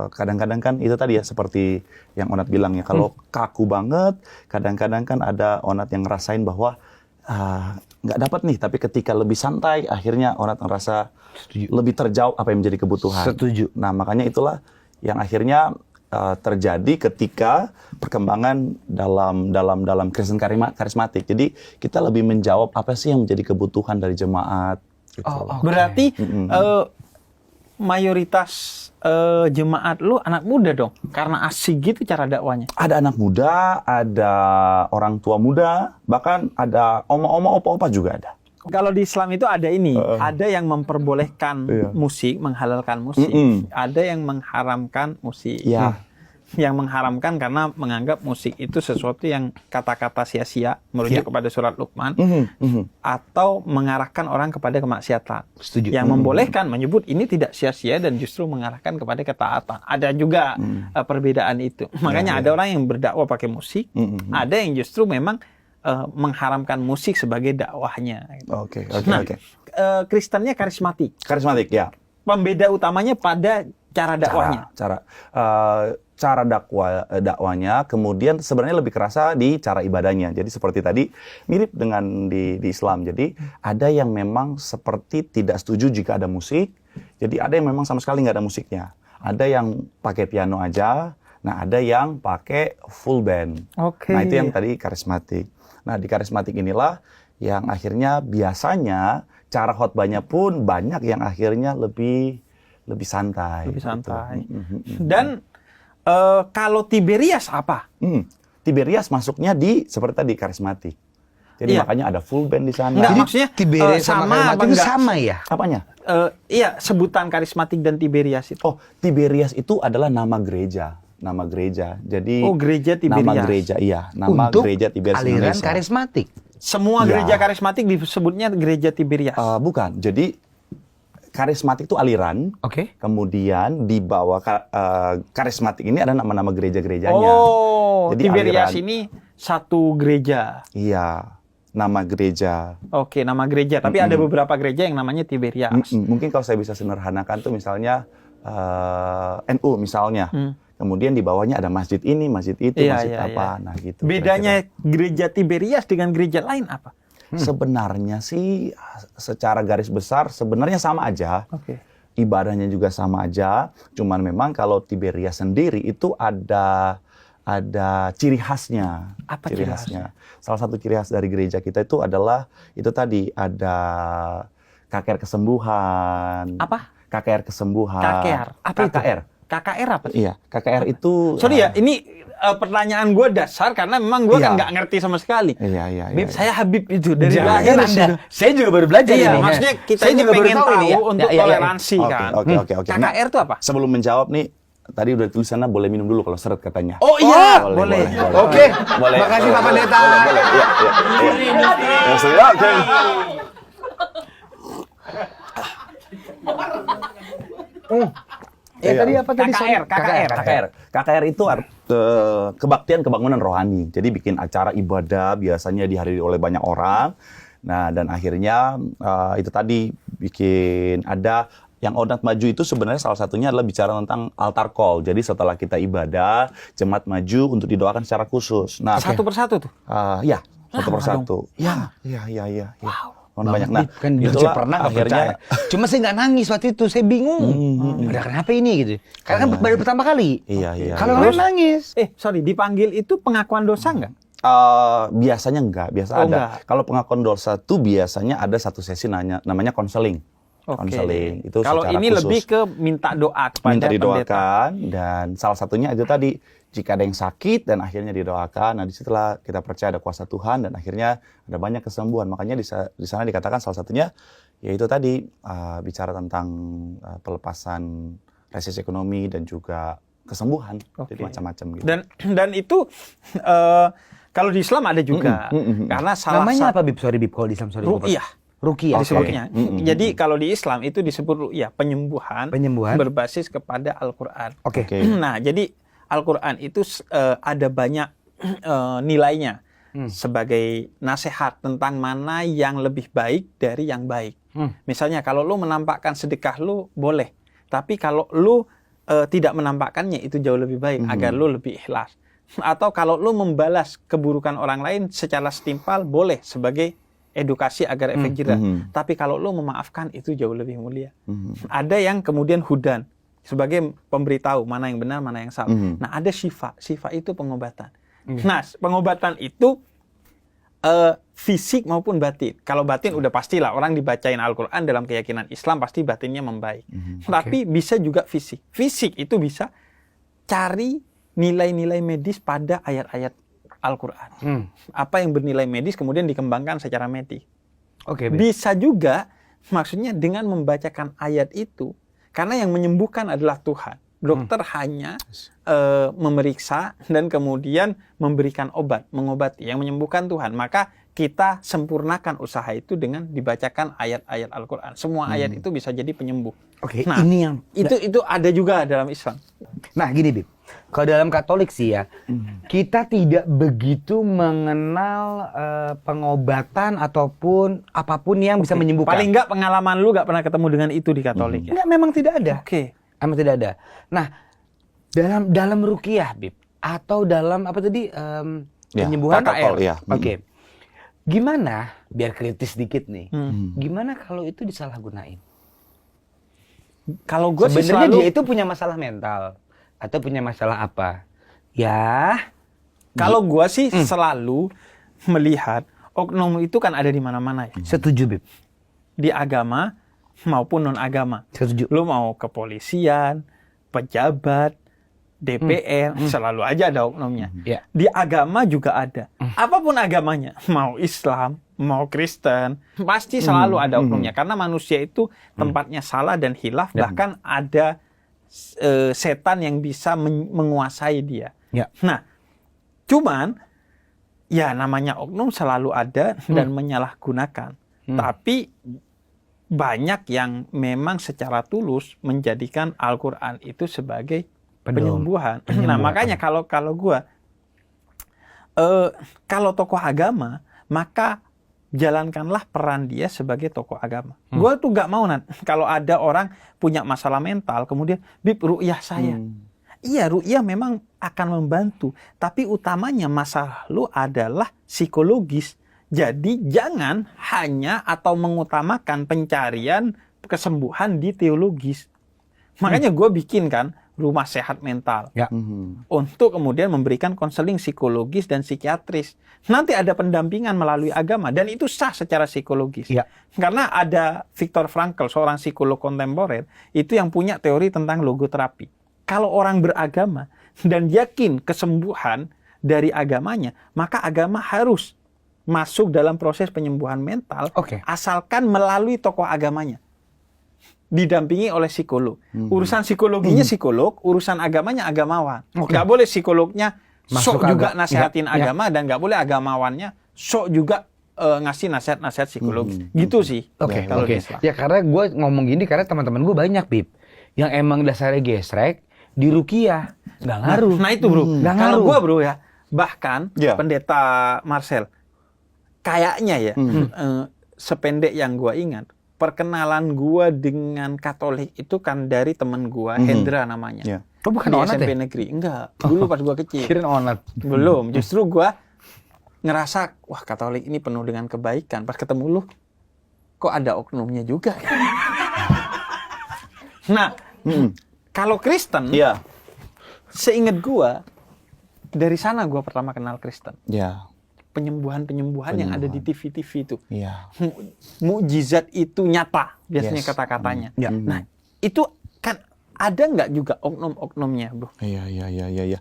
kadang-kadang kan itu tadi ya seperti yang Onat bilang ya, kalau kaku banget, kadang-kadang kan ada Onat yang ngerasain bahwa nggak dapat nih, tapi ketika lebih santai, akhirnya Onat ngerasa lebih terjawab apa yang menjadi kebutuhan. Setuju. Nah makanya itulah yang akhirnya terjadi ketika perkembangan dalam Kristen karismatik. Jadi kita lebih menjawab apa sih yang menjadi kebutuhan dari jemaat. Gitu. Berarti mayoritas jemaat lu anak muda dong, karena asik gitu cara dakwanya. Ada anak muda, ada orang tua muda, bahkan ada oma-oma, opa-opa juga ada. Kalau di Islam itu ada ini, ada yang memperbolehkan musik, menghalalkan musik, ada yang mengharamkan musik. Iya. Yang mengharamkan karena menganggap musik itu sesuatu yang kata-kata sia-sia, merujuk kepada surat Luqman, atau mengarahkan orang kepada kemaksiatan. Setuju. Yang membolehkan menyebut ini tidak sia-sia dan justru mengarahkan kepada ketaatan. Ada juga perbedaan itu. Makanya ada orang yang berdakwah pakai musik, ada yang justru memang mengharamkan musik sebagai dakwahnya. Oke. Kristennya karismatik. Karismatik, ya. Pembeda utamanya pada cara dakwahnya. Cara dakwanya, kemudian sebenarnya lebih kerasa di cara ibadahnya. Jadi seperti tadi mirip dengan di Islam. Jadi ada yang memang seperti tidak setuju jika ada musik. Jadi ada yang memang sama sekali nggak ada musiknya. Ada yang pakai piano aja. Nah, ada yang pakai full band. Oke. Nah, itu yang tadi karismatik. Nah, di karismatik inilah yang akhirnya biasanya cara khotbahnya pun banyak yang akhirnya lebih santai. Lebih santai. Gitu. Dan kalau Tiberias apa? Tiberias masuknya di seperti tadi karismatik. Jadi makanya ada full band di sana. Enggak, Jadi maksudnya Tiberias sama karismatik itu sama ya? Apanya? Iya, sebutan karismatik dan Tiberias itu. Oh, Tiberias itu adalah nama gereja. Nama gereja. Jadi gereja Tiberias. Nama gereja, iya. Nama Untuk gereja Tiberias aliran Indonesia. karismatik. Semua gereja karismatik disebutnya gereja Tiberias. Bukan. Jadi karismatik itu aliran. Oke. Kemudian di bawah karismatik ini ada nama-nama gereja-gerejanya. Oh, Jadi Tiberias aliran. ini satu gereja. Iya, nama gereja. Oke, nama gereja. Tapi ada beberapa gereja yang namanya Tiberias. Mungkin kalau saya bisa sederhanakan tuh misalnya NU misalnya. Kemudian di bawahnya ada masjid ini, masjid itu, masjid apa. Nah, gitu. Bedanya gereja Tiberias dengan gereja lain apa? Sebenarnya sih secara garis besar sebenarnya sama aja. Oke. Ibadahnya juga sama aja. Cuman memang kalau Tiberias sendiri itu ada ciri khasnya. Apa ciri khasnya? Salah satu ciri khas dari gereja kita itu adalah itu tadi ada KKR kesembuhan. Apa? KKR kesembuhan. KKR. Apa itu? KKR. KKR apa? Iya, KKR itu. Sorry ya, ini pertanyaan gue dasar karena memang gue kan nggak ngerti sama sekali. Iya. Bib, saya Habib itu dari Jangan lahir Anda. sudah. Saya juga baru belajar Iya, ini. maksudnya kita Saya ini juga baru pengen tahu tahu ini ya. untuk Ya. toleransi kan. Oke. Nah, KKR itu apa? sebelum menjawab nih, tadi udah tulis sana boleh minum dulu kalau seret katanya. Oh iya, boleh. Oke. Boleh. Makasih Pak Pendeta. Boleh. Iya. Ya, sudah, oke. Tadi apa tadi? KKR itu kebaktian kebangunan rohani. Jadi bikin acara ibadah biasanya dihadiri oleh banyak orang. Nah, dan akhirnya itu tadi bikin ada yang Onat Maju itu sebenarnya salah satunya adalah bicara tentang altar call. Jadi setelah kita ibadah, jemaat maju untuk didoakan secara khusus. Nah, Satu persatu tuh. ya, satu persatu. Iya. Wow. Banyak. Nah, Kan itulah pernah nggak akhirnya percaya. Cuma saya nggak nangis waktu itu, saya bingung. Ada kenapa ini gitu? Karena kan baru pertama kali. Iya. Kalau kalian nangis. Sorry, dipanggil itu pengakuan dosa nggak? Biasanya enggak, ada. Enggak. Kalau pengakuan dosa itu biasanya ada satu sesi namanya konseling. Konseling itu kalau secara ini khusus. lebih ke minta doa kepada minta pendeta. didoakan dan salah satunya itu tadi jika ada yang sakit dan akhirnya didoakan. Nah, disitulah kita percaya ada kuasa Tuhan dan akhirnya ada banyak kesembuhan. Makanya di sana dikatakan salah satunya yaitu tadi bicara tentang pelepasan resesi ekonomi dan juga kesembuhan. Jadi macam-macam gitu. Dan itu kalau di Islam ada juga. Karena salah Namanya apa Bib? Sorry Bib, kalau di Islam sorry. Ruqyah. Ruqyah. Disebutnya. Jadi kalau di Islam itu disebut ruqyah, penyembuhan berbasis kepada Al-Qur'an. Oke. Nah, jadi Al-Qur'an itu ada banyak nilainya sebagai nasihat tentang mana yang lebih baik dari yang baik. Misalnya kalau lu menampakkan sedekah lu boleh, tapi kalau lu tidak menampakkannya itu jauh lebih baik agar lu lebih ikhlas. Atau kalau lu membalas keburukan orang lain secara setimpal boleh sebagai edukasi agar efek jerah. Tapi kalau lu memaafkan itu jauh lebih mulia. Ada yang kemudian hudan, sebagai pemberitahu mana yang benar, mana yang salah. Nah, ada syifa. Syifa itu pengobatan. Nah, pengobatan itu fisik maupun batin. Kalau batin udah pastilah orang dibacain Al-Quran dalam keyakinan Islam pasti batinnya membaik. Tapi bisa juga fisik. Fisik itu bisa cari nilai-nilai medis pada ayat-ayat Al-Quran. Apa yang bernilai medis kemudian dikembangkan secara medis. Oke, Bisa juga maksudnya dengan membacakan ayat itu, karena yang menyembuhkan adalah Tuhan. Dokter hanya memeriksa dan kemudian memberikan obat, mengobati. Yang menyembuhkan Tuhan. Maka kita sempurnakan usaha itu dengan dibacakan ayat-ayat Al-Quran. Semua ayat itu bisa jadi penyembuh. Oke, Nah, ini yang itu ada juga dalam Islam. Nah gini Bib, kalau dalam Katolik sih ya, kita tidak begitu mengenal pengobatan ataupun apapun yang bisa menyembuhkan. Paling nggak pengalaman lu nggak pernah ketemu dengan itu di Katolik ya? Enggak, memang tidak ada. Oke. Memang tidak ada. Nah, dalam ruqyah Bib, atau dalam apa tadi penyembuhan protokol, ya. Oke. Gimana, biar kritis dikit nih, gimana kalau itu disalahgunain? Kalau gue sih Sebenarnya selalu, dia itu punya masalah mental atau punya masalah apa? Ya, kalau gue sih selalu melihat oknum itu kan ada di mana-mana ya. setuju Bib. Di agama maupun non agama. Setuju. Lu mau kepolisian, pejabat, DPR, selalu aja ada oknumnya. Ya. Di agama juga ada. Apapun agamanya, mau Islam, mau Kristen, pasti selalu ada oknumnya. Karena manusia itu tempatnya salah dan hilaf, bahkan ada setan yang bisa menguasai dia. Ya. Nah, cuman ya namanya oknum selalu ada dan menyalahgunakan. Tapi banyak yang memang secara tulus menjadikan Al-Quran itu sebagai penyembuhan. Nah, makanya kalau gua kalau tokoh agama, maka jalankanlah peran dia sebagai tokoh agama. Gua tuh gak mau kalau ada orang punya masalah mental kemudian Bib ru'yah saya. Iya, ru'yah memang akan membantu, tapi utamanya masalah lu adalah psikologis. Jadi jangan hanya atau mengutamakan pencarian kesembuhan di teologis. Makanya gue bikin kan rumah sehat mental. Ya. Untuk kemudian memberikan konseling psikologis dan psikiatris. Nanti ada pendampingan melalui agama dan itu sah secara psikologis. Ya. Karena ada Viktor Frankl, seorang psikolog kontemporer, itu yang punya teori tentang logoterapi. Kalau orang beragama dan yakin kesembuhan dari agamanya, maka agama harus masuk dalam proses penyembuhan mental, asalkan melalui tokoh agamanya. Didampingi oleh psikolog. Urusan psikologinya psikolog, urusan agamanya agamawan. Nggak boleh psikolognya sok juga nasehatin agama dan nggak boleh agamawannya sok juga ngasih nasihat-nasihat psikologi. Gitu sih. Kalau di Islam. Ya karena gue ngomong gini karena teman-teman gue banyak Bib yang emang dasarnya gesrek di ruqyah nggak ngaruh. Nah itu bro. Nggak Kalau ngaruh. gue bro ya, bahkan pendeta Marcel kayaknya ya sependek yang gue ingat, perkenalan gue dengan Katolik itu kan dari temen gue, Hendra namanya. Oh, bukan di onat SMP ya? negeri. Enggak, dulu pas gue kecil. Kirain onat. Belum, justru gue ngerasa, wah Katolik ini penuh dengan kebaikan. Pas ketemu lu, kok ada oknumnya juga ya? Nah, kalau Kristen, seingat gue, dari sana gue pertama kenal Kristen. Penyembuhan-penyembuhan yang ada di TV-TV itu. Mukjizat itu nyata, biasanya kata-katanya. Nah, itu kan ada nggak juga oknum-oknumnya, Bro? Iya.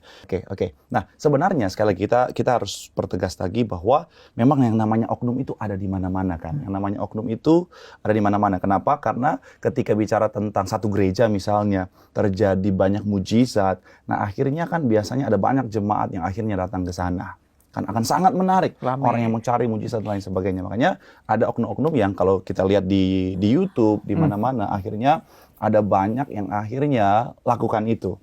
Oke. Nah, sebenarnya sekali lagi kita harus pertegas lagi bahwa memang yang namanya oknum itu ada di mana-mana kan. Yang namanya oknum itu ada di mana-mana. Kenapa? Karena ketika bicara tentang satu gereja misalnya terjadi banyak mujizat, nah akhirnya kan biasanya ada banyak jemaat yang akhirnya datang ke sana. Kan akan sangat menarik orang yang mencari mujizat dan lain sebagainya. Makanya ada oknum-oknum yang kalau kita lihat di YouTube di mana-mana akhirnya ada banyak yang akhirnya lakukan itu.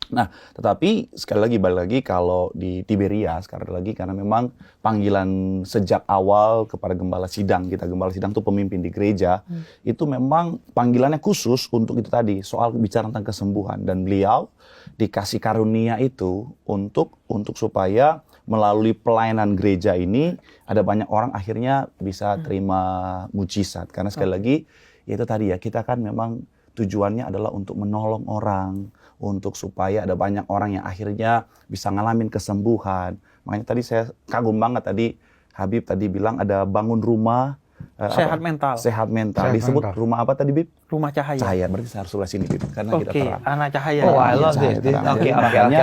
Nah, tetapi sekali lagi balik lagi kalau di Tiberia sekali lagi karena memang panggilan sejak awal kepada gembala sidang gembala sidang itu pemimpin di gereja itu memang panggilannya khusus untuk itu tadi soal bicara tentang kesembuhan dan beliau dikasih karunia itu untuk supaya melalui pelayanan gereja ini ada banyak orang akhirnya bisa terima mujizat karena sekali lagi ya itu tadi ya kita kan memang tujuannya adalah untuk menolong orang, untuk supaya ada banyak orang yang akhirnya bisa ngalamin kesembuhan. Makanya tadi saya kagum banget tadi Habib tadi bilang ada bangun rumah Sehat mental. Sehat mental. Sehat Disebut mental. rumah apa tadi, Bib? Rumah cahaya. Cahaya. Berarti saya harus sebelah sini, Bib, karena kita Oke, terang. anak cahaya. Oh, I love Cahaya this. terang. Oke, Makanya-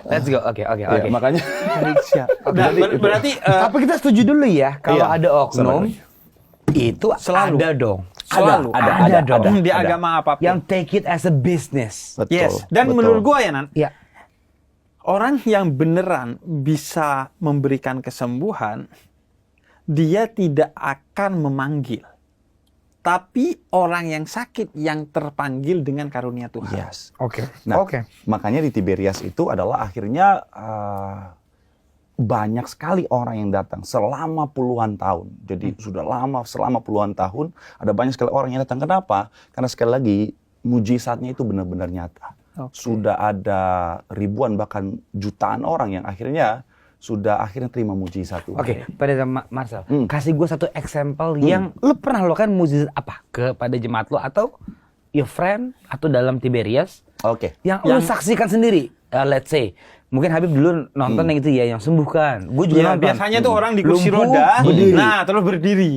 let's go. Oke. Ya, makanya Siap. Nah, berarti Tapi kita setuju dulu ya, kalau Iya, ada oknum itu Selalu. ada dong. selalu ada dong. di ada. agama apapun. Yang take it as a business. betul. Yes. Dan betul. menurut gua ya Nan, Ya. orang yang beneran bisa memberikan kesembuhan, dia tidak akan memanggil. Tapi orang yang sakit yang terpanggil dengan karunia Tuhan. Yes. Oke. Nah, makanya di Tiberias itu adalah akhirnya banyak sekali orang yang datang selama puluhan tahun. Jadi sudah lama, selama puluhan tahun ada banyak sekali orang yang datang. Kenapa? Karena sekali lagi mujizatnya itu benar-benar nyata. Oke. Sudah ada ribuan bahkan jutaan orang yang akhirnya akhirnya terima mujizat Tuhan. Oke, pada Marcel, Hmm. kasih gue satu example yang lu pernah lakukan mujizat apa kepada jemaat lu atau your friend atau dalam Tiberias Oke. yang lu saksikan sendiri. Let's say, mungkin Habib dulu nonton yang itu ya, yang sembuhkan. Gue juga Ya, nonton. biasanya tuh orang di kursi Lumpuh, roda, berdiri. nah terus berdiri.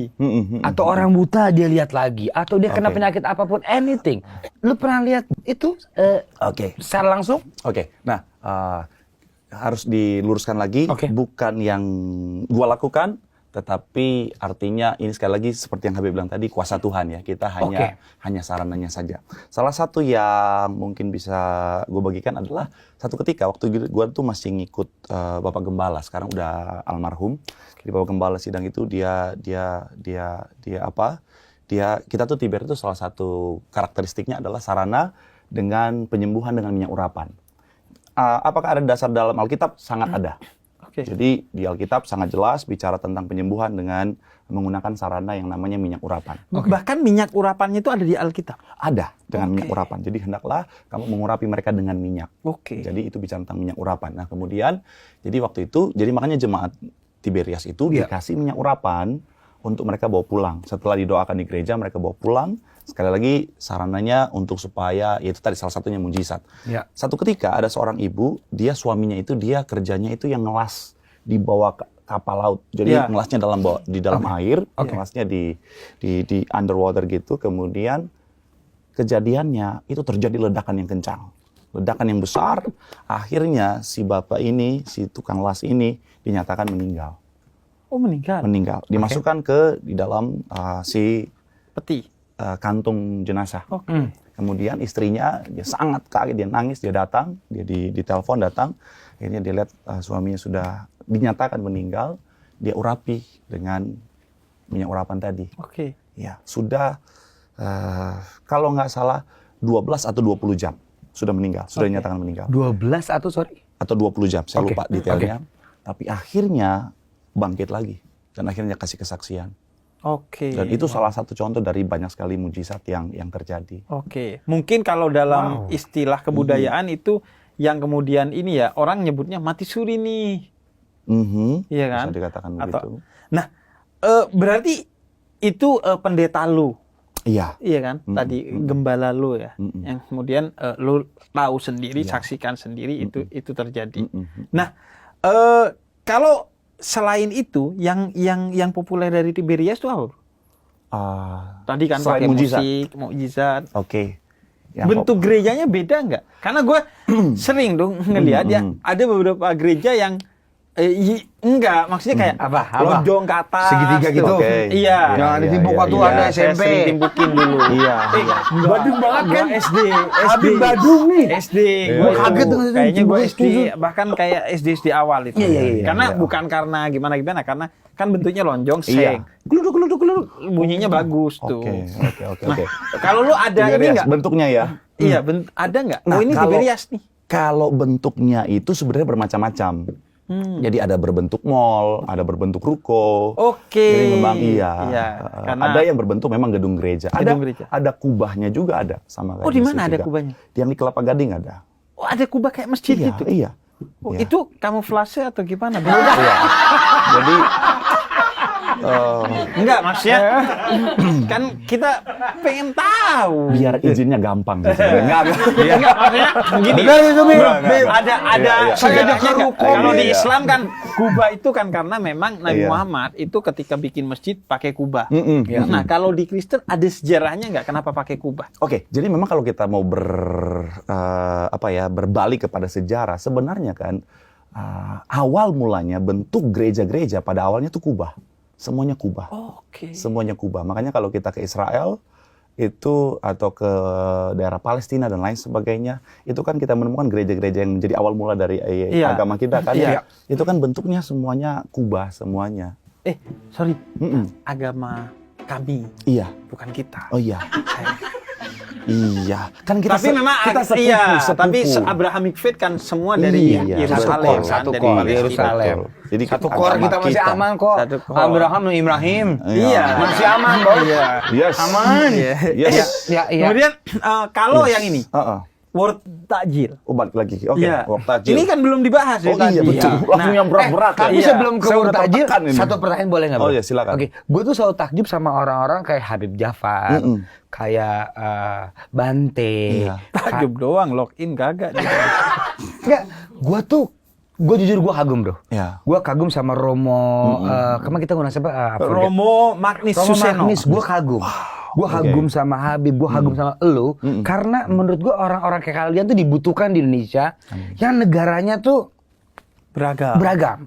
Atau orang buta dia lihat lagi, atau dia kena Oke. penyakit apapun, anything. Lu pernah lihat itu Oke. secara langsung? Oke. Nah, harus diluruskan lagi, Oke. bukan yang gua lakukan, tetapi artinya ini sekali lagi seperti yang Habib bilang tadi, kuasa Tuhan ya. Kita hanya sarananya saja. Salah satu yang mungkin bisa gue bagikan adalah satu ketika waktu gua tuh masih ngikut Bapak Gembala, sekarang udah almarhum. Jadi Bapak Gembala sidang itu dia kita tuh Tiber itu salah satu karakteristiknya adalah sarana dengan penyembuhan dengan minyak urapan. Apakah ada dasar dalam Alkitab? Sangat ada. Oke. Jadi di Alkitab sangat jelas bicara tentang penyembuhan dengan menggunakan sarana yang namanya minyak urapan. Bahkan minyak urapannya itu ada di Alkitab. Ada dengan Oke. minyak urapan. Jadi hendaklah kamu mengurapi mereka dengan minyak. Oke. Jadi itu bicara tentang minyak urapan. Nah kemudian, jadi waktu itu, jadi makanya jemaat Tiberias itu dikasih minyak urapan untuk mereka bawa pulang. Setelah didoakan di gereja, mereka bawa pulang. Sekali lagi sarananya untuk supaya, yaitu tadi salah satunya mujizat. Ya. Satu ketika ada seorang ibu, suaminya itu dia kerjanya itu yang ngelas di bawah kapal laut. Jadi Ya. ngelasnya di dalam air, ngelasnya di underwater gitu. Kemudian kejadiannya itu terjadi ledakan yang kencang. Ledakan yang besar, akhirnya si bapak ini, si tukang las ini dinyatakan meninggal. Oh, meninggal. Meninggal. Dimasukkan di dalam si Peti. kantung jenazah. Oke. Kemudian istrinya dia sangat kaget, dia nangis, dia datang, dia di telepon datang, akhirnya dia lihat suaminya sudah dinyatakan meninggal, dia urapi dengan minyak urapan tadi. Oke. Ya, sudah kalau nggak salah 12 atau 20 jam sudah meninggal, sudah dinyatakan meninggal. 12 atau sorry? Atau 20 jam, saya Oke. lupa detailnya. Tapi akhirnya bangkit lagi dan akhirnya kasih kesaksian. Oke. Dan itu salah satu contoh dari banyak sekali mujizat yang terjadi. Oke. Mungkin kalau dalam istilah kebudayaan itu yang kemudian ini ya orang nyebutnya mati suri nih. Iya kan? Bisa dikatakan Atau- begitu. Nah, berarti itu pendeta lu. Iya. Iya kan? Tadi gembala lu ya. Yang kemudian lu tahu sendiri, Iya. saksikan sendiri itu terjadi. Mm-mm. Nah, kalau selain itu yang populer dari Tiberias itu apa? Tadi kan Selain pakai mujizat. musik, mukjizat. Oke. Bentuk gerejanya beda nggak? Karena gue sering dong ngelihat ya ada beberapa gereja yang enggak, maksudnya kayak Apa? lonjong ke atas, Segitiga gitu? tuh. Oke. Iya. Yang ada timbuk waktu Iya, ada saya SMP. sering timbukin dulu. Iya. Badung banget kan? SD. Habib Badung nih. SD. Gua kaget dengan Kayaknya gue timbuk SD, bahkan kayak SD awal itu. Iya. Karena bukan karena gimana, karena kan bentuknya lonjong, Iya. seng. Gluduk, bunyinya bagus tuh. Oke. Kalau lu ada ini Tiberias, nggak? bentuknya ya. Iya, ada nggak? Nah, Oh, ini kalau- Tiberias nih. Kalau bentuknya itu sebenarnya bermacam-macam. Jadi ada berbentuk mall, ada berbentuk ruko. Oke. Jadi memang iya. karena Ada yang berbentuk memang gedung gereja. Gedung gereja. Ada kubahnya juga ada sama kayak Oh, di masjid mana ada juga. kubahnya? Yang di Kelapa Gading ada. Oh, ada kubah kayak masjid Iya, gitu. iya. Oh, Iya. itu kamuflase atau gimana? Iya. Jadi Enggak, maksudnya kan kita pengen tahu. Biar izinnya gampang sih sebenarnya. Enggak, maksudnya gini. Ada sejarahnya nggak? Kalau di Islam kan kubah itu kan karena memang Nabi Iya. Muhammad itu ketika bikin masjid pakai kubah. Iya. Nah, kalau di Kristen ada sejarahnya nggak kenapa pakai kubah? Oke, jadi memang kalau kita mau berbalik kepada sejarah, sebenarnya kan awal mulanya bentuk gereja-gereja pada awalnya itu kubah, semuanya kubah, Oke. semuanya kubah. Makanya kalau kita ke Israel itu atau ke daerah Palestina dan lain sebagainya, itu kan kita menemukan gereja-gereja yang menjadi awal mula dari Iya. agama kita kan, Iya. itu kan bentuknya semuanya kubah semuanya. Sorry, Mm-mm. agama kami, Iya, bukan kita. oh iya. Iya, kan kita Tapi memang kita sepupu, iya, sepupu. tapi Abrahamic faith kan semua dari Iya, Yerusalem, satu kan, dari kor, Palestina. Yerusalem. Betul. Jadi Satu agama kor kita masih kita. aman kok. Satu kor. Abraham dan Ibrahim. Iya. Masih aman, Bos. Iya. Yes. Aman. Iya. Yes. Ya, iya. Kemudian kalau yang ini, word takjil. Oh, balik lagi. Oke, Iya. word tajil. Ini kan belum dibahas Oh iya, betul. Langsung yang berat-berat ya. Tapi Iya. sebelum ke Saya word udah takjil, tertekan ini. satu pertanyaan boleh nggak, Bro? Oh iya, silakan. Oke, gue tuh selalu takjub sama orang-orang kayak Habib Jafar, Mm-mm. kayak Bante. Iya. Takjub doang, login kagak. Enggak, gue jujur gue kagum, Bro. Ya. Gue kagum sama Romo, kemarin kita ngundang siapa? Romo Magnis Romo Suseno. Magnis, gue kagum. Gue kagum sama Habib, gue kagum sama elu. Karena menurut gue orang-orang kayak kalian tuh dibutuhkan di Indonesia, yang negaranya tuh beragam.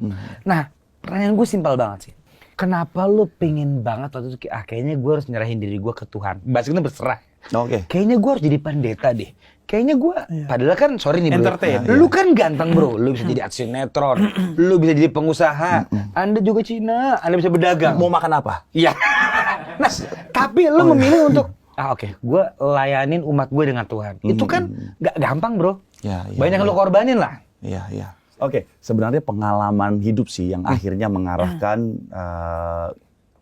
Nah, pertanyaan gue simpel banget sih. Kenapa lu pengen banget waktu itu, kayaknya gue harus nyerahin diri gue ke Tuhan. Bahasanya berserah. Oke. Kayaknya gue harus jadi pendeta deh. Kayaknya gue, padahal kan sorry nih bro, Entertain. lu kan ganteng bro, lu bisa jadi artis sinetron, lu bisa jadi pengusaha, Anda juga Cina, Anda bisa berdagang. Mau makan apa? Iya. Nah, tapi lu memilih untuk, oke, gue layanin umat gue dengan Tuhan. Itu kan gak gampang bro. Ya, ya, Banyak yang lu ya. korbanin lah. Iya, iya. Oke, sebenarnya pengalaman hidup sih yang akhirnya mengarahkan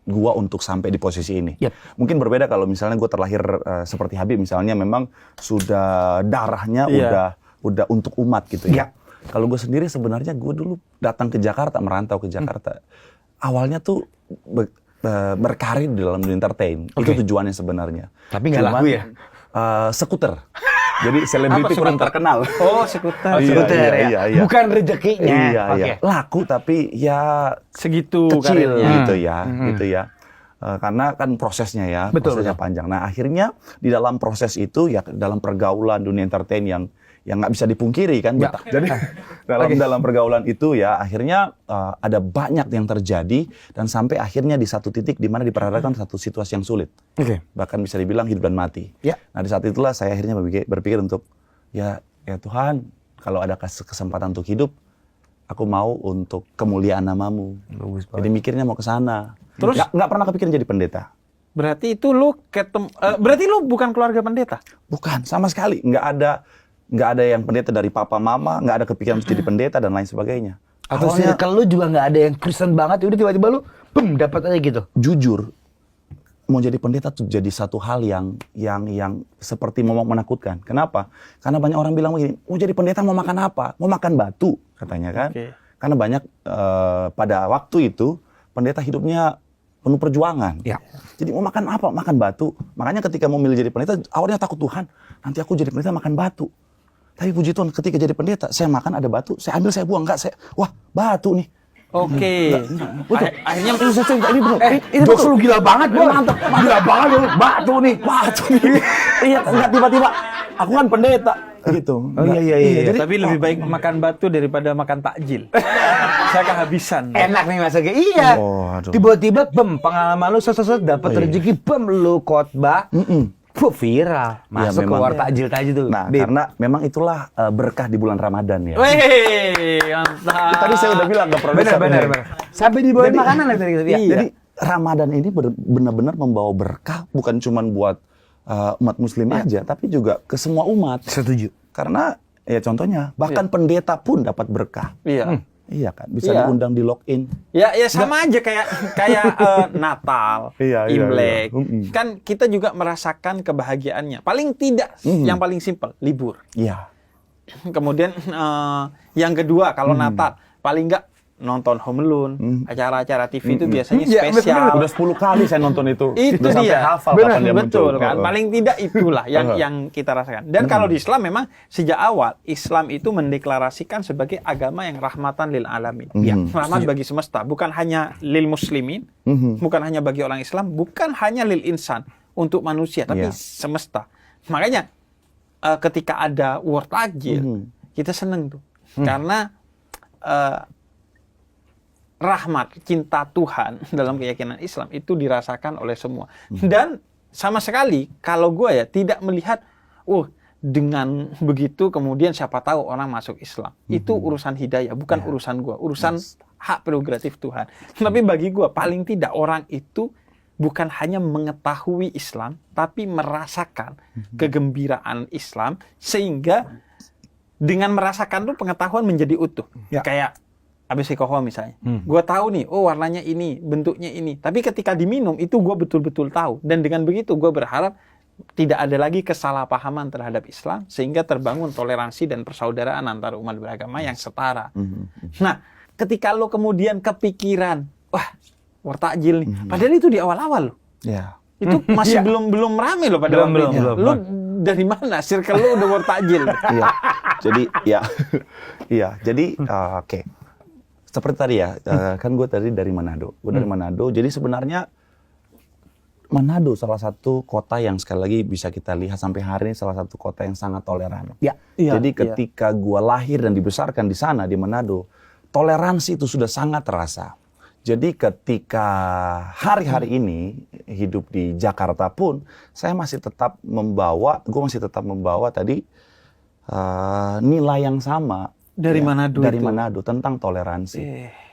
gua untuk sampai di posisi ini. Yep. Mungkin berbeda kalau misalnya gua terlahir seperti Habib, misalnya memang sudah darahnya udah untuk umat gitu ya. Kalau gue sendiri sebenarnya gue dulu datang ke Jakarta, merantau ke Jakarta. Awalnya tuh berkarir di dalam dunia entertain. Itu tujuannya sebenarnya. Tapi nggak laku ya? Skuter. Jadi selebriti kurang terkenal. Oh, sekuter. Skuter iya, ya. iya. Bukan rezekinya. Iya, iya. Laku tapi ya Segitu kecil karirnya. gitu ya, gitu ya. Karena kan prosesnya ya, prosesnya panjang. Nah, akhirnya di dalam proses itu ya dalam pergaulan dunia entertain yang nggak bisa dipungkiri kan. Jadi dalam pergaulan itu ya akhirnya ada banyak yang terjadi dan sampai akhirnya di satu titik di mana diperhadapkan satu situasi yang sulit. Bahkan bisa dibilang hidup dan mati. Nah, di saat itulah saya akhirnya berpikir untuk ya Tuhan, kalau ada kesempatan untuk hidup, aku mau untuk kemuliaan namamu. Jadi mikirnya mau ke sana. Terus nggak pernah kepikiran jadi pendeta. berarti itu lu berarti lu bukan keluarga pendeta? Bukan, sama sekali. Nggak ada yang pendeta dari papa mama, nggak ada kepikiran untuk jadi pendeta dan lain sebagainya. Atau Awalnya, circle lu juga nggak ada yang Kristen banget, udah tiba-tiba lu, dapat aja gitu. jujur, mau jadi pendeta tuh jadi satu hal yang seperti momok menakutkan. Kenapa? Karena banyak orang bilang begini, mau jadi pendeta mau makan apa? Mau makan batu, katanya kan. Oke. Karena banyak pada waktu itu pendeta hidupnya penuh perjuangan. Ya. Jadi mau makan apa? Makan batu. Makanya ketika mau milih jadi pendeta, awalnya takut, Tuhan, nanti aku jadi pendeta makan batu. Tapi puji Tuhan, ketika jadi pendeta, saya makan ada batu, saya ambil, saya buang. Enggak, wah, batu nih. Oke. Betul. Akhirnya Ini saya cerita, ini betul. Itu betul. lu gila banget, Bro. Mantap. Gila banget lu. Batu nih. Batu nih. Iya, enggak tiba-tiba. Aku kan pendeta. Gitu. Oh, iya. Jadi, tapi lebih baik makan batu daripada makan takjil. Saya kehabisan. Enak nih masaknya. Iya. Oh, aduh. Tiba-tiba pengalaman lu seset dapat rezeki, lu khotbah. Viral. Masuk ke war takjil tuh. Nah, Bib. karena memang itulah berkah di bulan Ramadan ya. Wih, mantap. Tadi saya udah bilang ke produser. Benar. Sampai dibawain Jadi- makanan ya tadi gitu. Iya. Jadi Ramadan ini benar-benar membawa berkah bukan cuma buat umat muslim aja, tapi juga ke semua umat. Setuju. Karena ya contohnya bahkan pendeta pun dapat berkah. Iya. Iya kan, bisa Iya. diundang di login. Ya sama aja kayak Natal, Iya, iya, Imlek. iya. Kan kita juga merasakan kebahagiaannya. Paling tidak yang paling simpel, libur. Iya. Kemudian yang kedua kalau Natal, paling enggak nonton Home Alone, acara-acara TV itu biasanya Iya, spesial. udah 10 kali saya nonton itu. Itu Udah sampai dia. hafal Benar, kapan dia betul muncul. kan. Paling tidak itulah yang kita rasakan. Dan kalau di Islam memang sejak awal Islam itu mendeklarasikan sebagai agama yang rahmatan lil alamin. Ya, rahmat bagi semesta, bukan hanya lil muslimin, bukan hanya bagi orang Islam, bukan hanya lil insan untuk manusia, tapi semesta. Makanya ketika ada war takjil, kita seneng tuh. Karena rahmat, cinta Tuhan dalam keyakinan Islam itu dirasakan oleh semua. Dan sama sekali kalau gue ya tidak melihat, dengan begitu kemudian siapa tahu orang masuk Islam. Itu urusan hidayah, bukan urusan gue, urusan hak prerogatif Tuhan. Tapi bagi gue paling tidak orang itu bukan hanya mengetahui Islam, tapi merasakan kegembiraan Islam, sehingga dengan merasakan tuh pengetahuan menjadi utuh. Kayak ABC Koho misalnya. Gue tahu nih, warnanya ini, bentuknya ini. Tapi ketika diminum, itu gue betul-betul tahu. Dan dengan begitu gue berharap tidak ada lagi kesalahpahaman terhadap Islam, sehingga terbangun toleransi dan persaudaraan antara umat beragama yang setara. Nah, ketika lo kemudian kepikiran, war takjil nih. Padahal itu di awal-awal loh. Ya. Itu masih belum rame loh pada waktu itu. Lo dari mana? Circle lo udah war takjil. Iya. Jadi jadi oke. Seperti tadi ya, kan gue tadi dari Manado. Gue dari Manado. Jadi sebenarnya Manado salah satu kota yang sekali lagi bisa kita lihat sampai hari ini salah satu kota yang sangat toleran. Jadi ketika gue lahir dan dibesarkan di sana di Manado, toleransi itu sudah sangat terasa. Jadi ketika hari-hari ini hidup di Jakarta pun, saya masih tetap membawa tadi nilai yang sama dari Manado. Dari Manado tentang toleransi.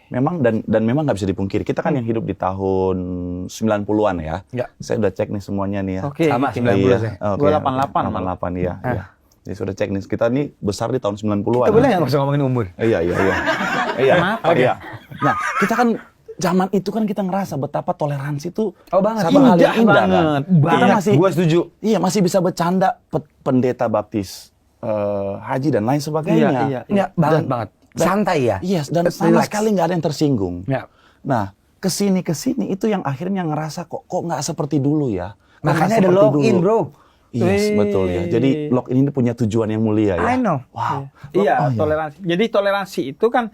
Memang dan memang nggak bisa dipungkiri. Kita kan yang hidup di tahun 90-an ya. Saya udah cek nih semuanya nih ya. Sama 90-an ya. Gue 88 ya. Jadi sudah cek nih. Kita nih besar di tahun 90-an. Kita boleh nggak usah ngomongin umur? Iya. Kenapa? Iya. Nah, kita kan zaman itu kan kita ngerasa betapa toleransi itu banget. satu hal yang indah kan. Kita masih, gua setuju. Iya, masih bisa bercanda pendeta baptis, haji dan lain sebagainya. Iya, banget. Santai ya. Iya, dan sama sekali nggak ada yang tersinggung. Ya. Nah, kesini itu yang akhirnya ngerasa kok nggak seperti dulu ya. Makanya ada login, bro. Yes, betul ya. Jadi login ini punya tujuan yang mulia ya. I know. Wow. Iya, toleransi. Jadi toleransi itu kan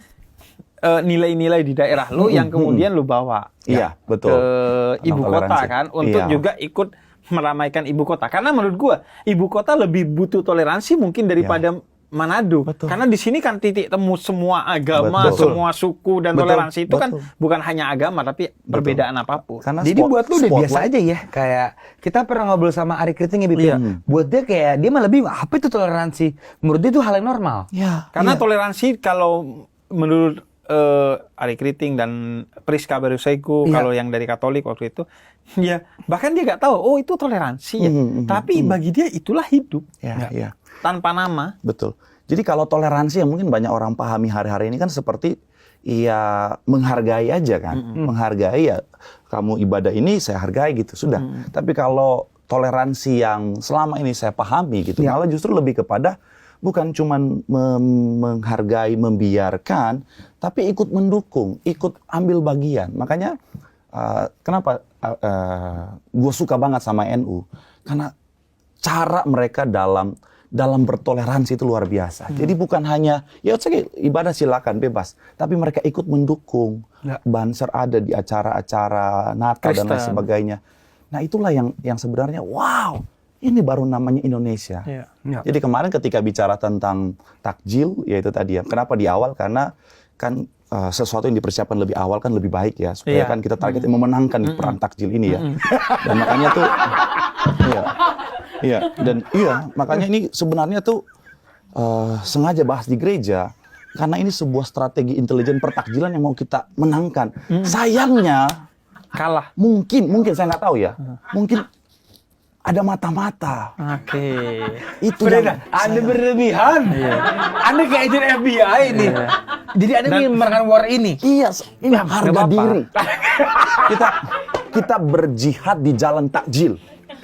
nilai-nilai di daerah lu yang kemudian lu bawa iya, betul. ke ibu kota Toleransi. kan untuk juga ikut meramaikan ibu kota. Karena menurut gua ibu kota lebih butuh toleransi mungkin daripada Manado. Betul. Karena di sini kan titik temu semua agama, semua suku dan toleransi itu kan bukan hanya agama tapi perbedaan apapun. Karena jadi buat lu udah biasa aja ya. Kayak kita pernah ngobrol sama Ari Kriting ya, Bip. Buat dia kayak dia mah lebih apa itu toleransi? Menurut dia itu hal yang normal. Iya. Karena toleransi kalau menurut Ari Kriting dan Priska Barusaiku kalau yang dari Katolik waktu itu, ya bahkan dia nggak tahu itu toleransi ya. Tapi bagi dia itulah hidup. Iya. Tanpa nama. Betul. Jadi kalau toleransi yang mungkin banyak orang pahami hari-hari ini kan seperti ya menghargai aja kan. Menghargai ya kamu ibadah ini saya hargai gitu sudah. Tapi kalau toleransi yang selama ini saya pahami gitu malah justru lebih kepada bukan cuman menghargai, membiarkan, tapi ikut mendukung, ikut ambil bagian. Makanya kenapa gue suka banget sama NU? Karena cara mereka dalam bertoleransi itu luar biasa. Jadi bukan hanya, ya oke ibadah silakan bebas, tapi mereka ikut mendukung. Banser ada di acara-acara Natal dan lain sebagainya. Nah itulah yang sebenarnya wow, ini baru namanya Indonesia. Jadi kemarin ketika bicara tentang takjil, yaitu tadi ya, kenapa di awal? Karena kan sesuatu yang dipersiapkan lebih awal kan lebih baik ya, supaya kan kita targetnya memenangkan perang takjil ini ya. Dan makanya tuh, makanya ini sebenarnya tuh sengaja bahas di gereja karena ini sebuah strategi intelijen pertakjilan yang mau kita menangkan. Sayangnya kalah. Mungkin saya nggak tahu ya. Mungkin ada mata-mata. Itu yang Anda berlebihan. Anda kayak agent FBI ini. Jadi Anda ingin memenangkan war ini. Iya, ini harga diri. Kita berjihad di jalan takjil.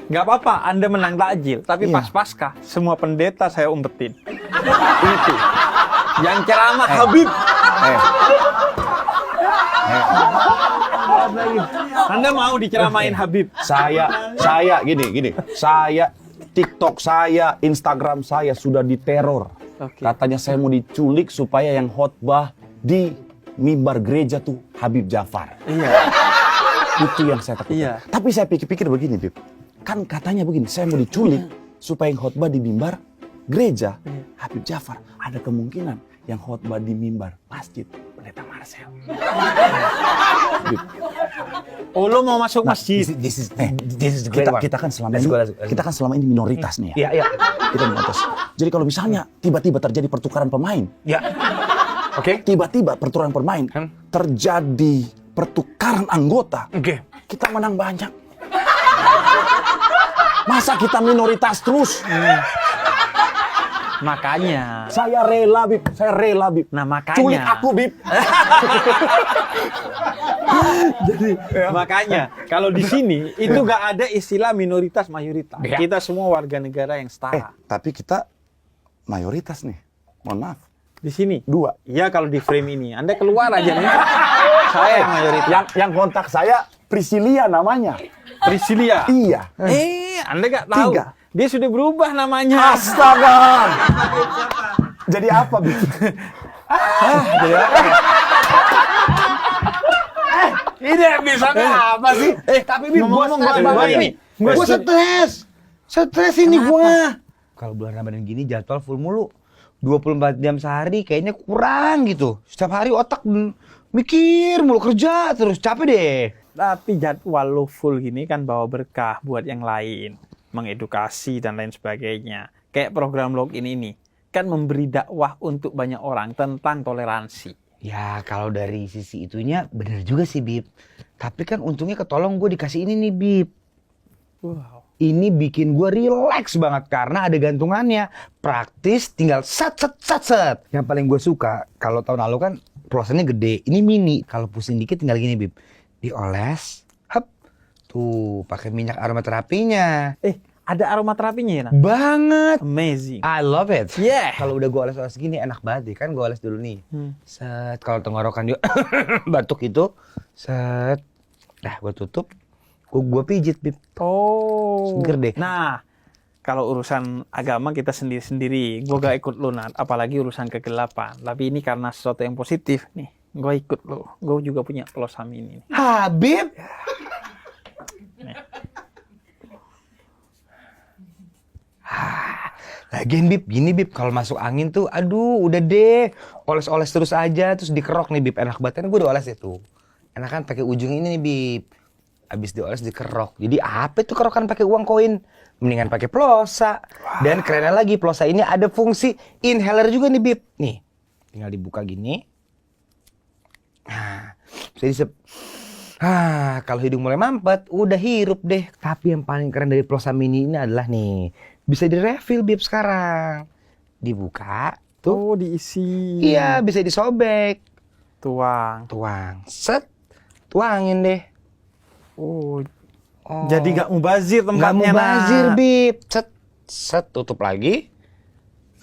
Gak apa-apa, Anda menang takjil, tapi pas Paskah semua pendeta saya umpetin. Itu. Yang ceramah Habib. Anda mau diceramain Habib? Saya gini. Saya TikTok saya, Instagram saya sudah diteror. Oke. Katanya saya mau diculik supaya yang khotbah di mimbar gereja tuh Habib Jafar. Iya. Itu yang saya takutkan. Iya. Tapi saya pikir-pikir begini, Bib. Kan katanya begini, saya mau diculik supaya yang khotbah di mimbar gereja Habib Jafar. Ada kemungkinan yang khotbah di mimbar masjid Pendeta Marcel. Bib, Oh, lo mau masuk masjid? This is the great one. kita kan selama Let's ini go, let's go. kita kan selama ini minoritas nih ya. Iya. Kita minoritas. Jadi kalau misalnya tiba-tiba terjadi pertukaran pemain, Ya. Oke. tiba-tiba pertukaran pemain terjadi pertukaran anggota, Oke. kita menang banyak. Masa kita minoritas terus? Makanya. Saya rela, Bib. Nah, makanya. Culik aku, Bib. Makanya kalau di sini itu gak ada istilah minoritas mayoritas. Ya. Kita semua warga negara yang setara. Tapi kita mayoritas nih. Mohon maaf. Di sini. 2. Ya kalau di frame ini, Anda keluar aja nih. Saya yang mayoritas. Yang kontak saya Priscilia namanya. Priscilia. Iya. Anda gak tahu. 3. Dia sudah berubah namanya. Astaga. Jadi apa, Bib? Jadi apa? Ini episode apa sih? Tapi Bib, gua ngomong-ngomong, stres gua banget ini. nih. Gua stres. Stres ini gua. Kalau bulan Ramadan gini jadwal full mulu. 24 jam sehari kayaknya kurang gitu. Setiap hari otak mikir mulu, kerja terus, capek deh. Tapi jadwal lo full gini kan bawa berkah buat yang lain. Mengedukasi dan lain sebagainya. Kayak program Login ini. Kan memberi dakwah untuk banyak orang tentang toleransi. Ya kalau dari sisi itunya bener juga sih Bib. Tapi kan untungnya ketolong gue dikasih ini nih Bib. Wow. Ini bikin gue relax banget karena ada gantungannya. Praktis, tinggal set. Yang paling gue suka kalau tahun lalu kan plosannya gede. Ini mini. Kalau pusing dikit tinggal gini Bib. Dioles. Hap. Tuh pakai minyak aromaterapinya. Ada aromaterapinya ya, Nak? Banget. Amazing. I love it. Yeah. Kalau udah gue oles-oles gini enak banget deh. Kan gue oles dulu nih. Set. Kalau tenggorokan dia batuk itu. Set. Dah gue tutup. Gue pijit Bib. Oh. Seger deh. Nah, kalau urusan agama kita sendiri-sendiri. Gue gak ikut lo, Nat. Apalagi urusan kegelapan. Tapi ini karena sesuatu yang positif nih. Gue ikut lo. Gue juga punya pelosam ini. Habib. Lagian Bib, gini Bib, kalau masuk angin tuh, aduh udah deh, oles-oles terus aja, terus dikerok nih Bib, enak banget. Kan gue udah oles itu. Enak kan pakai ujung ini nih Bib. Abis dioles dikerok. Jadi apa itu kerokan pakai uang koin? Mendingan pakai plosa. Dan kerennya lagi, plosa ini ada fungsi inhaler juga nih Bib. Nih, tinggal dibuka gini. Nah, bisa kalau hidung mulai mampet, udah hirup deh. Tapi yang paling keren dari plosa mini ini adalah nih, bisa direfill Bib sekarang. Dibuka, tuh. Oh, diisi. Iya, bisa disobek. Tuang. Set, tuangin deh. Oh. Jadi gak mubazir Nggak tempatnya, mubazir Nak. Bib. Set, tutup lagi.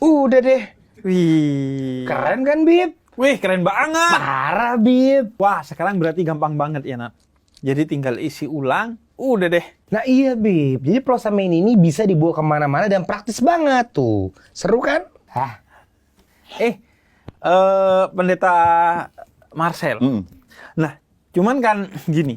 Udah deh. Wih. Keren kan Bib? Wih, keren banget. Parah Bib. Wah, sekarang berarti gampang banget ya, Nat. Jadi tinggal isi ulang, udah deh. Nah iya Bib, jadi plosa mini ini bisa dibawa kemana-mana dan praktis banget tuh. Seru kan? Hah? Pendeta Marcel. Nah, cuman kan gini,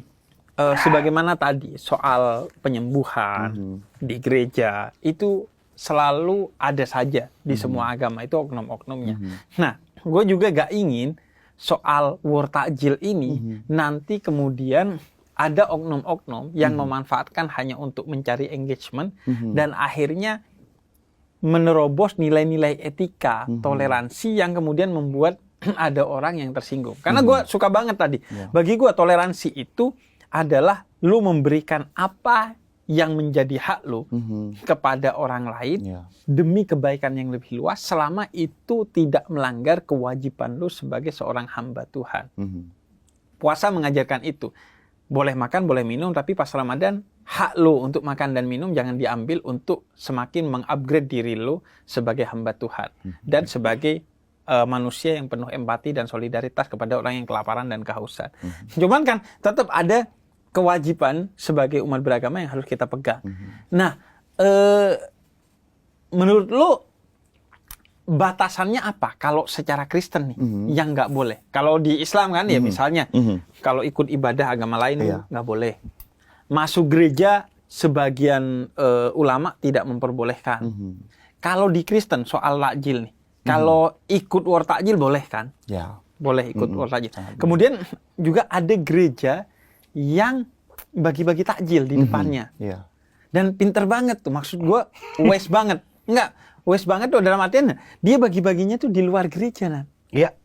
sebagaimana tadi soal penyembuhan di gereja, itu selalu ada saja di semua agama, itu oknum-oknumnya. Nah, gue juga gak ingin soal war takjil ini nanti kemudian ada oknum-oknum yang memanfaatkan hanya untuk mencari engagement dan akhirnya menerobos nilai-nilai etika, toleransi yang kemudian membuat ada orang yang tersinggung. Karena gue suka banget tadi. Bagi gue toleransi itu adalah lu memberikan apa yang menjadi hak lu kepada orang lain demi kebaikan yang lebih luas selama itu tidak melanggar kewajiban lu sebagai seorang hamba Tuhan. Puasa mengajarkan itu. Boleh makan, boleh minum, tapi pas Ramadan hak lu untuk makan dan minum jangan diambil untuk semakin mengupgrade diri lu sebagai hamba Tuhan dan sebagai manusia yang penuh empati dan solidaritas kepada orang yang kelaparan dan kehausan. Cuman kan tetap ada kewajiban sebagai umat beragama yang harus kita pegang. Nah, menurut lo batasannya apa kalau secara Kristen nih yang nggak boleh? Kalau di Islam kan ya misalnya kalau ikut ibadah agama lain nggak boleh. Masuk gereja sebagian ulama tidak memperbolehkan. Kalau di Kristen soal takjil nih, kalau ikut war takjil boleh kan? Ya. Boleh ikut war takjil. Kemudian juga ada gereja yang bagi-bagi takjil di depannya. Iya. Dan pinter banget tuh, maksud gue wise banget. Enggak, wise banget tuh dalam artian dia bagi-baginya tuh di luar gereja, Nan. Iya.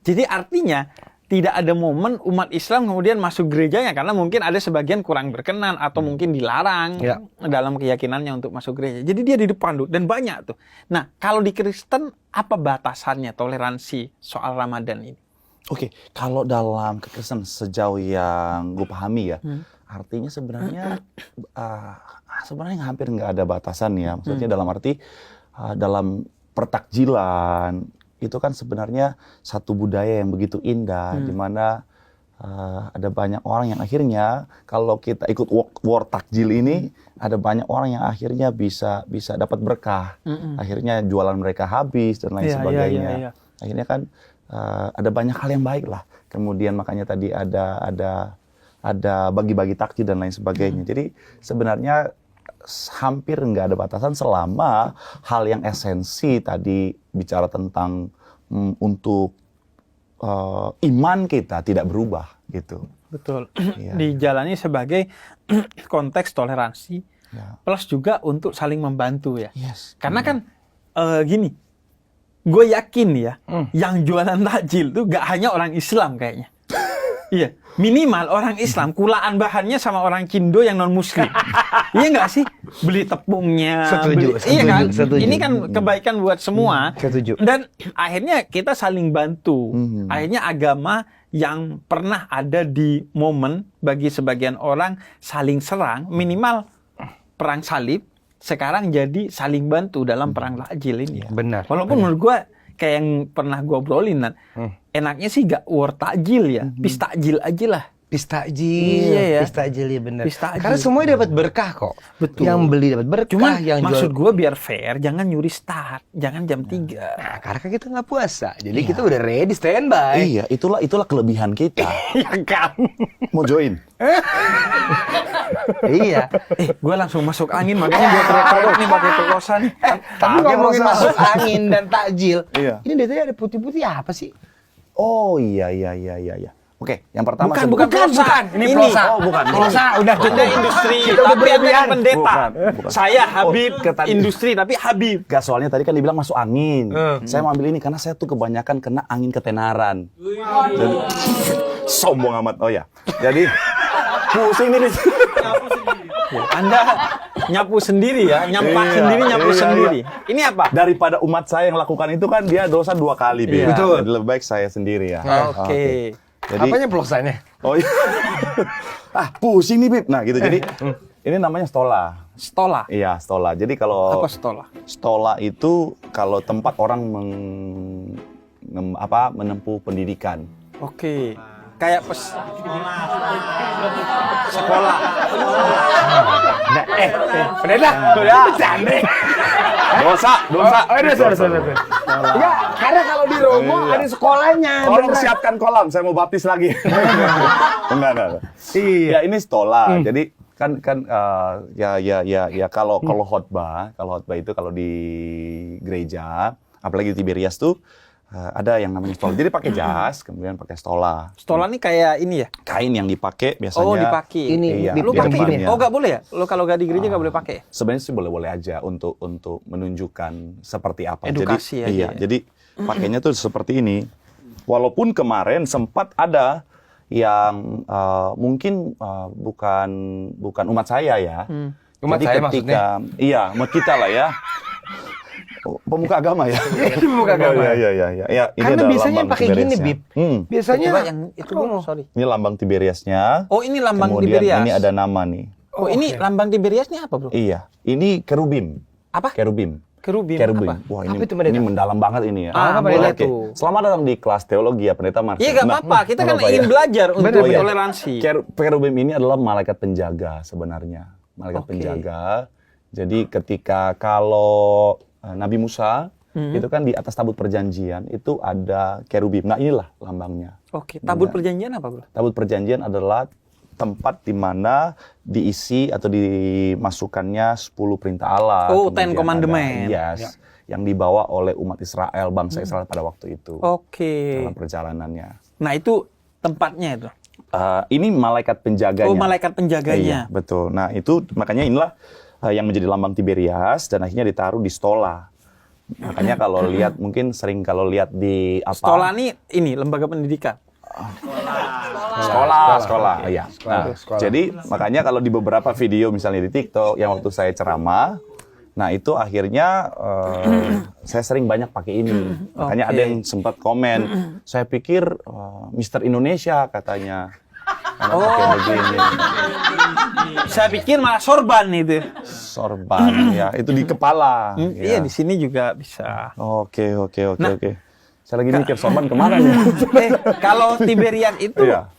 Jadi artinya tidak ada momen umat Islam kemudian masuk gerejanya karena mungkin ada sebagian kurang berkenan atau mungkin dilarang dalam keyakinannya untuk masuk gereja. Jadi dia di depan tuh dan banyak tuh. Nah, kalau di Kristen apa batasannya toleransi soal Ramadan ini? Oke, kalau dalam kekristenan sejauh yang gue pahami ya, artinya sebenarnya sebenarnya hampir nggak ada batasan ya. Maksudnya dalam arti dalam pertakjilan itu kan sebenarnya satu budaya yang begitu indah, di mana ada banyak orang yang akhirnya kalau kita ikut war takjil ini, ada banyak orang yang akhirnya bisa dapat berkah. Akhirnya jualan mereka habis dan lain sebagainya. Akhirnya kan ada banyak hal yang baik lah. Kemudian makanya tadi ada bagi-bagi takjil dan lain sebagainya. Jadi sebenarnya hampir nggak ada batasan selama hal yang esensi tadi bicara tentang untuk iman kita tidak berubah gitu. Betul. Iya. Dijalani sebagai konteks toleransi plus juga untuk saling membantu ya. Yes. Karena kan gini, gue yakin ya, yang jualan takjil tuh gak hanya orang Islam kayaknya. Iya, minimal orang Islam kulaan bahannya sama orang Cindo yang non Muslim. Iya nggak sih? Beli tepungnya. Setuju. Iya kan? Setuju. Ini kan kebaikan buat semua. Setuju. Dan akhirnya kita saling bantu. Akhirnya agama yang pernah ada di momen bagi sebagian orang saling serang, minimal perang salib, sekarang jadi saling bantu dalam perang takjil ini. Benar. Walaupun menurut gue kayak yang pernah gue obrolin, enaknya sih gak war takjil ya, pis takjil aja lah. Pis takjil, Iya ya. pis takjil ya benar. Pis takjil. Karena semuanya dapat berkah kok. Betul. Yang beli dapat berkah, Cuman yang maksud jual. gue biar fair, jangan nyuri start, jangan jam 3. Nah, karena kan kita nggak puasa, jadi kita udah ready standby. Iya, itulah kelebihan kita. Ya kan? Mau join? Iya. Gue langsung masuk angin, makanya gue terus nih pakai perkosa nih. Tapi ngomongin Rosa. masuk angin dan takjil. Iya. Ini dari tadi ada putih-putih apa sih? Oh iya. Oke, yang pertama Bukan plosa. Ini plosa. Oh, bukan. Plosa, udah Anda industri, Kita udah tapi Anda berlebihan. kan pendeta. Bukan. Saya Habib, ketan- industri, tapi Habib. Gak, soalnya tadi kan dibilang masuk angin. Saya mau ambil ini karena saya tuh kebanyakan kena angin ketenaran. Jadi, sombong amat. Oh ya. Jadi pusing nih. Anda nyapu sendiri ya, nyampak Iya, sendiri, nyapu iya, sendiri. Ini apa? Daripada umat saya yang lakukan itu kan dia dosa 2 kali. Iya. Betul. Jadi lebih baik saya sendiri ya. Oke. Jadi, Apanya plosanya? oh iya. Pusing nih, Bib. Nah, gitu. Jadi ini namanya stola. Stola. Iya, stola. Jadi kalau Apa stola? stola itu kalau tempat orang menempuh pendidikan. Oke. Kayak sekolah. Nah, pendeta, bercanda. Dosa. Oh, iya, sorry. Enggak, karena kalau di Romo ada sekolahnya. Tolong beneran. siapkan kolam, saya mau baptis lagi. Enggak. Iya. Ya ini stola. Jadi kan ya kalau khotbah itu kalau di gereja, apalagi di Tiberias tuh ada yang namanya stola. Jadi pakai jas, kemudian pakai stola. Stola nih kayak ini ya? Kain yang dipakai biasanya. Oh, dipakai. Ini, Iya, Lu di pakai depannya. ini? Oh, nggak boleh ya? Lu kalau nggak di gereja nggak boleh pakai? Sebenarnya sih boleh-boleh aja untuk menunjukkan seperti apa. Edukasi jadi, aja iya, ya. jadi pakainya tuh seperti ini. Walaupun kemarin sempat ada yang mungkin bukan umat saya ya. Umat Jadi saya ketika, iya, umat kita lah ya. Pemuka agama ya. Pemuka agama. Iya. Ya, ini Karena adalah biasanya lambang pakai gini, Tiberiasnya. Bib. Biasanya Coba yang itu dulu, sorry. Ini lambang Tiberiasnya. Oh, ini lambang Kemudian Tiberias. ini ada nama nih. Oh, ini lambang Tiberias ini apa, Bro? Iya, ini kerubim. Apa? Kerubim. Kerubim. Kerubim. Apa? Wah, Apa ini, itu, Pendeta? ini mendalam banget ini ya. boleh Oke. tuh. Selamat datang di kelas teologi ya, Pendeta Marcel. Iya, nggak apa-apa. Kita nggak kan apa-apa, ingin ya. belajar untuk Oh, iya. toleransi. Kerubim ini adalah malaikat penjaga sebenarnya. Malaikat Oke. penjaga. Jadi ketika kalau Nabi Musa itu kan di atas tabut perjanjian itu ada kerubim. Nah, inilah lambangnya. Oke, tabut Iya. perjanjian apa, Bro? Tabut perjanjian adalah tempat di mana diisi atau dimasukkannya 10 perintah Allah. Oh, Kemudian Ten Commandment. Yes, yang dibawa oleh umat Israel, bangsa Israel pada waktu itu. Oke. Dalam perjalanannya. Nah, itu tempatnya itu. Ini malaikat penjaganya. Oh, malaikat Iya, penjaganya. betul. Nah, itu makanya inilah yang menjadi lambang Tiberias dan akhirnya ditaruh di stola. Makanya kalau lihat, mungkin sering kalau lihat di apa? Stola ini lembaga pendidikan. Sekolah. Iya. Nah, jadi makanya kalau di beberapa video misalnya di TikTok yang waktu saya ceramah, nah itu akhirnya saya sering banyak pakai ini. Makanya ada yang sempat komen, saya pikir Mister Indonesia katanya. Karena pakai begini. Saya pikir malah sorban itu. Sorban ya, itu di kepala. Iya, Ya. di sini juga bisa. Oke. Nah, Saya lagi mikir sorban kemana nih? Kalau Tiberias itu Iya.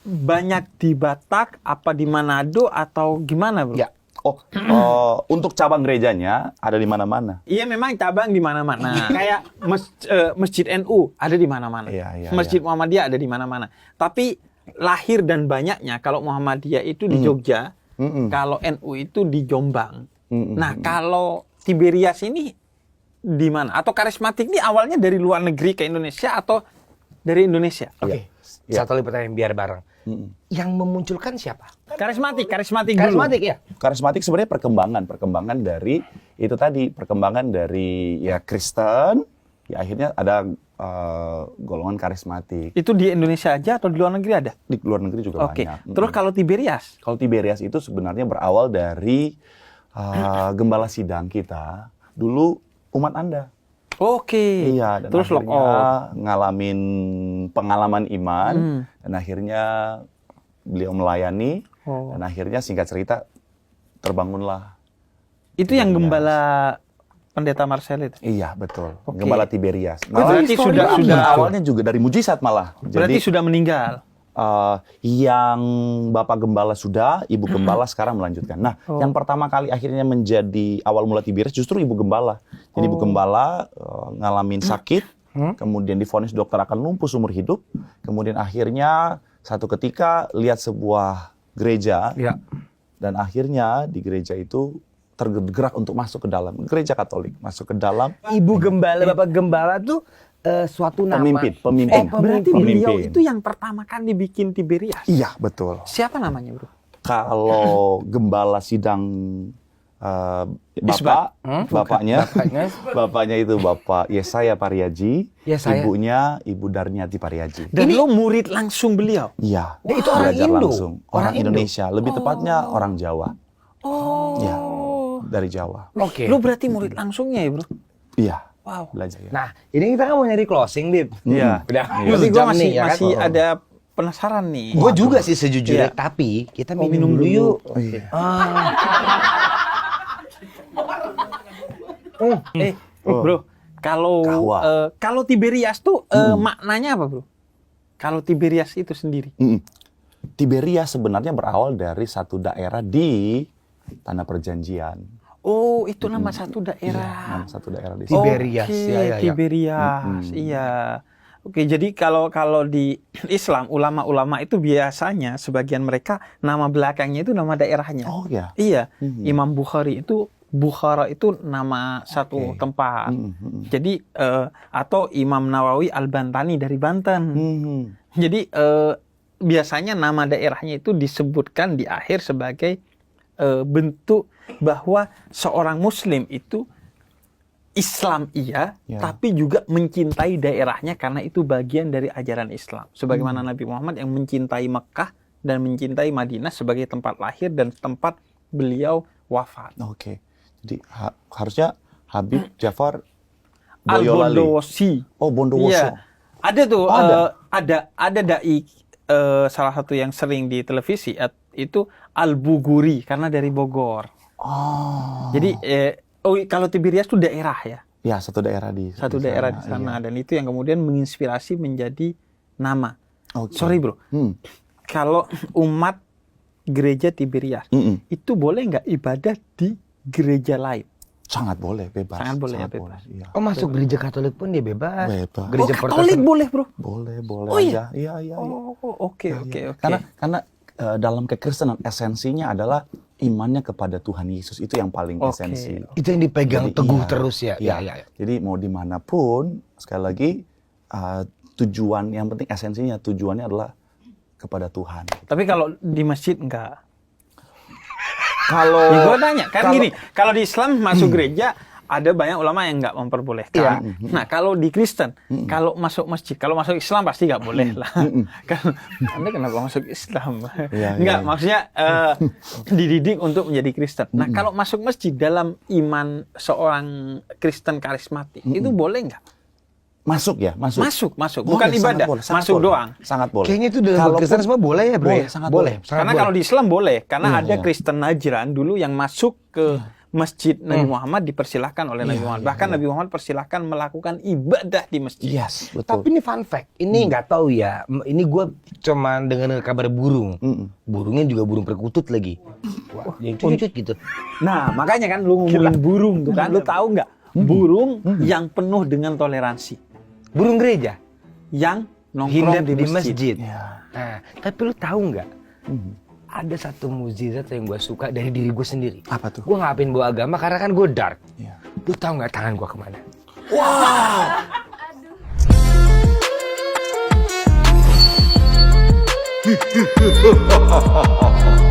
banyak di Batak, apa di Manado atau gimana, Bro? Ya. Untuk cabang gerejanya ada di mana-mana. Iya, memang cabang di mana-mana. Kayak Masjid NU ada di mana-mana. Iya, Masjid Muhammadiyah ada di mana-mana. Tapi lahir dan banyaknya kalau Muhammadiyah itu di Jogja, kalau NU itu di Jombang. Nah, kalau Tiberias ini di mana? Atau karismatik ini awalnya dari luar negeri ke Indonesia atau dari Indonesia? Oke. Iya. Satu lagi pertanyaan biar bareng. Yang memunculkan siapa? Karismatik dulu. Karismatik ya? Karismatik sebenarnya perkembangan dari itu tadi, perkembangan dari ya Kristen, ya akhirnya ada golongan karismatik. Itu di Indonesia aja atau di luar negeri ada? Di luar negeri juga Oke. banyak. Terus kalau Tiberias? Kalau Tiberias itu sebenarnya berawal dari gembala sidang kita dulu umat Anda. Oke. Iya, dan Terus lock akhirnya off. ngalamin pengalaman iman dan akhirnya beliau melayani dan akhirnya singkat cerita terbangunlah. Itu yang gembala Pendeta Marcel itu. Iya, betul. Oke. Gembala Tiberias. Berarti sudah awalnya juga dari mujizat malah. Berarti Jadi sudah meninggal. yang Bapak Gembala sudah, Ibu Gembala sekarang melanjutkan. Nah, yang pertama kali akhirnya menjadi awal mula Tiberias justru Ibu Gembala. Jadi Ibu Gembala ngalamin sakit, kemudian divonis dokter akan lumpuh seumur hidup, kemudian akhirnya satu ketika lihat sebuah gereja, Ya. dan akhirnya di gereja itu tergerak untuk masuk ke dalam gereja Katolik, masuk ke dalam Ibu Gembala, Bapak Gembala tuh suatu nama. pemimpin. Berarti Pemimpin. beliau itu yang pertama kali bikin Tiberias. Iya, betul. Siapa namanya, Bro? Kalau gembala sidang bapaknya itu Bapak Yesaya Pariaji, Yesaya. ibunya Ibu Darniati Pariaji. Dan lo murid langsung beliau. Iya, Dia itu orang belajar Indo. langsung. Orang Indonesia, lebih tepatnya orang Jawa. Iya, dari Jawa. Oke. Lo berarti murid langsungnya ya, Bro? Iya, Wow. belajar ya. Nah, ini kita kan mau nyari closing, Bib. Iya. Udah. Tapi gue jam masih nih, ya kan? masih ada penasaran nih. Gue juga sih sejujurnya, Iya. tapi kita minum dulu yuk. Iya. Bro, kalau Kahwa. kalau Tiberias tuh maknanya apa, Bro? Kalau Tiberias itu sendiri. Tiberias sebenarnya berawal dari satu daerah di Tanah Perjanjian. Oh, itu nama satu daerah. Nama satu daerah di Tiberias. Oke, Ya, ya, ya. Tiberias. Iya. Oke, jadi kalau di Islam ulama-ulama itu biasanya sebagian mereka nama belakangnya itu nama daerahnya. Oh ya. Iya. Imam Bukhari itu Bukhara itu nama satu tempat. Jadi atau Imam Nawawi Al-Bantani dari Banten. Jadi biasanya nama daerahnya itu disebutkan di akhir sebagai bentuk bahwa seorang Muslim itu Islam iya, Ya. tapi juga mencintai daerahnya karena itu bagian dari ajaran Islam. Sebagaimana Nabi Muhammad yang mencintai Mekah dan mencintai Madinah sebagai tempat lahir dan tempat beliau wafat. Oke. Jadi harusnya Habib Jafar Boyolali. Al-Bondowosi. Oh, Bondowoso. Iya. Ada tuh, Oh, ada dai salah satu yang sering di televisi itu Al-Buguri karena dari Bogor. Oh. Jadi Oh, kalau Tiberias itu daerah ya. Ya, satu daerah di sana, iya. dan itu yang kemudian menginspirasi menjadi nama. Oke. Sorry bro, kalau umat gereja Tiberias itu boleh nggak ibadah di gereja lain? Sangat boleh, bebas. Sangat boleh, ya, bebas. Iya. Oh, masuk gereja Katolik pun dia bebas. Bebas. Gereja Katolik boleh bro? Boleh Oh, iya? aja. Iya. Oke. Karena dalam kekristenan esensinya adalah imannya kepada Tuhan Yesus, itu yang paling Oke. esensi. Itu yang dipegang Jadi, teguh iya, terus ya. iya. Iya. Jadi mau dimanapun, sekali lagi tujuan yang penting esensinya tujuannya adalah kepada Tuhan. Tapi kalau di masjid enggak? Kalau Ya, gue tanya, kan gini, kalau di Islam masuk gereja, ada banyak ulama yang nggak memperbolehkan. Nah, kalau di Kristen, kalau masuk masjid, kalau masuk Islam pasti nggak boleh lah. Kan, Anda kenapa masuk Islam? Iya, Nggak, iya. maksudnya dididik untuk menjadi Kristen. Nah, kalau masuk masjid dalam iman seorang Kristen karismatik, itu boleh nggak? masuk. Masuk. Boleh, Bukan sangat ibadah, boleh, sangat masuk boleh. doang. Sangat boleh. Kayaknya itu dalam Kalaupun- Kristen semua boleh ya, bro. Boleh, sangat boleh. Karena kalau di Islam boleh, karena Iya, ada iya. Kristen Najran dulu yang masuk ke masjid Nabi Muhammad, dipersilahkan oleh Nabi Muhammad. Bahkan Nabi Muhammad persilahkan melakukan ibadah di masjid. Yes, betul. Tapi ini fun fact, ini nggak tahu ya. Ini gue cuma dengar kabar burung. Burungnya juga burung perkutut lagi. Wah, yang cucut gitu. Nah, makanya kan lu ngomongin burung tuh kan, lu tahu nggak? Burung yang penuh dengan toleransi, Burung gereja yang hindap nongkrong di masjid. Ya. Nah, tapi lu tahu nggak? Ada satu mukjizat yang gue suka dari diri gue sendiri. Apa tuh? Gue ngapain bawa agama karena kan gue dark. Iya. Lu tahu nggak tangan gue kemana? Ha ha ha ha ha!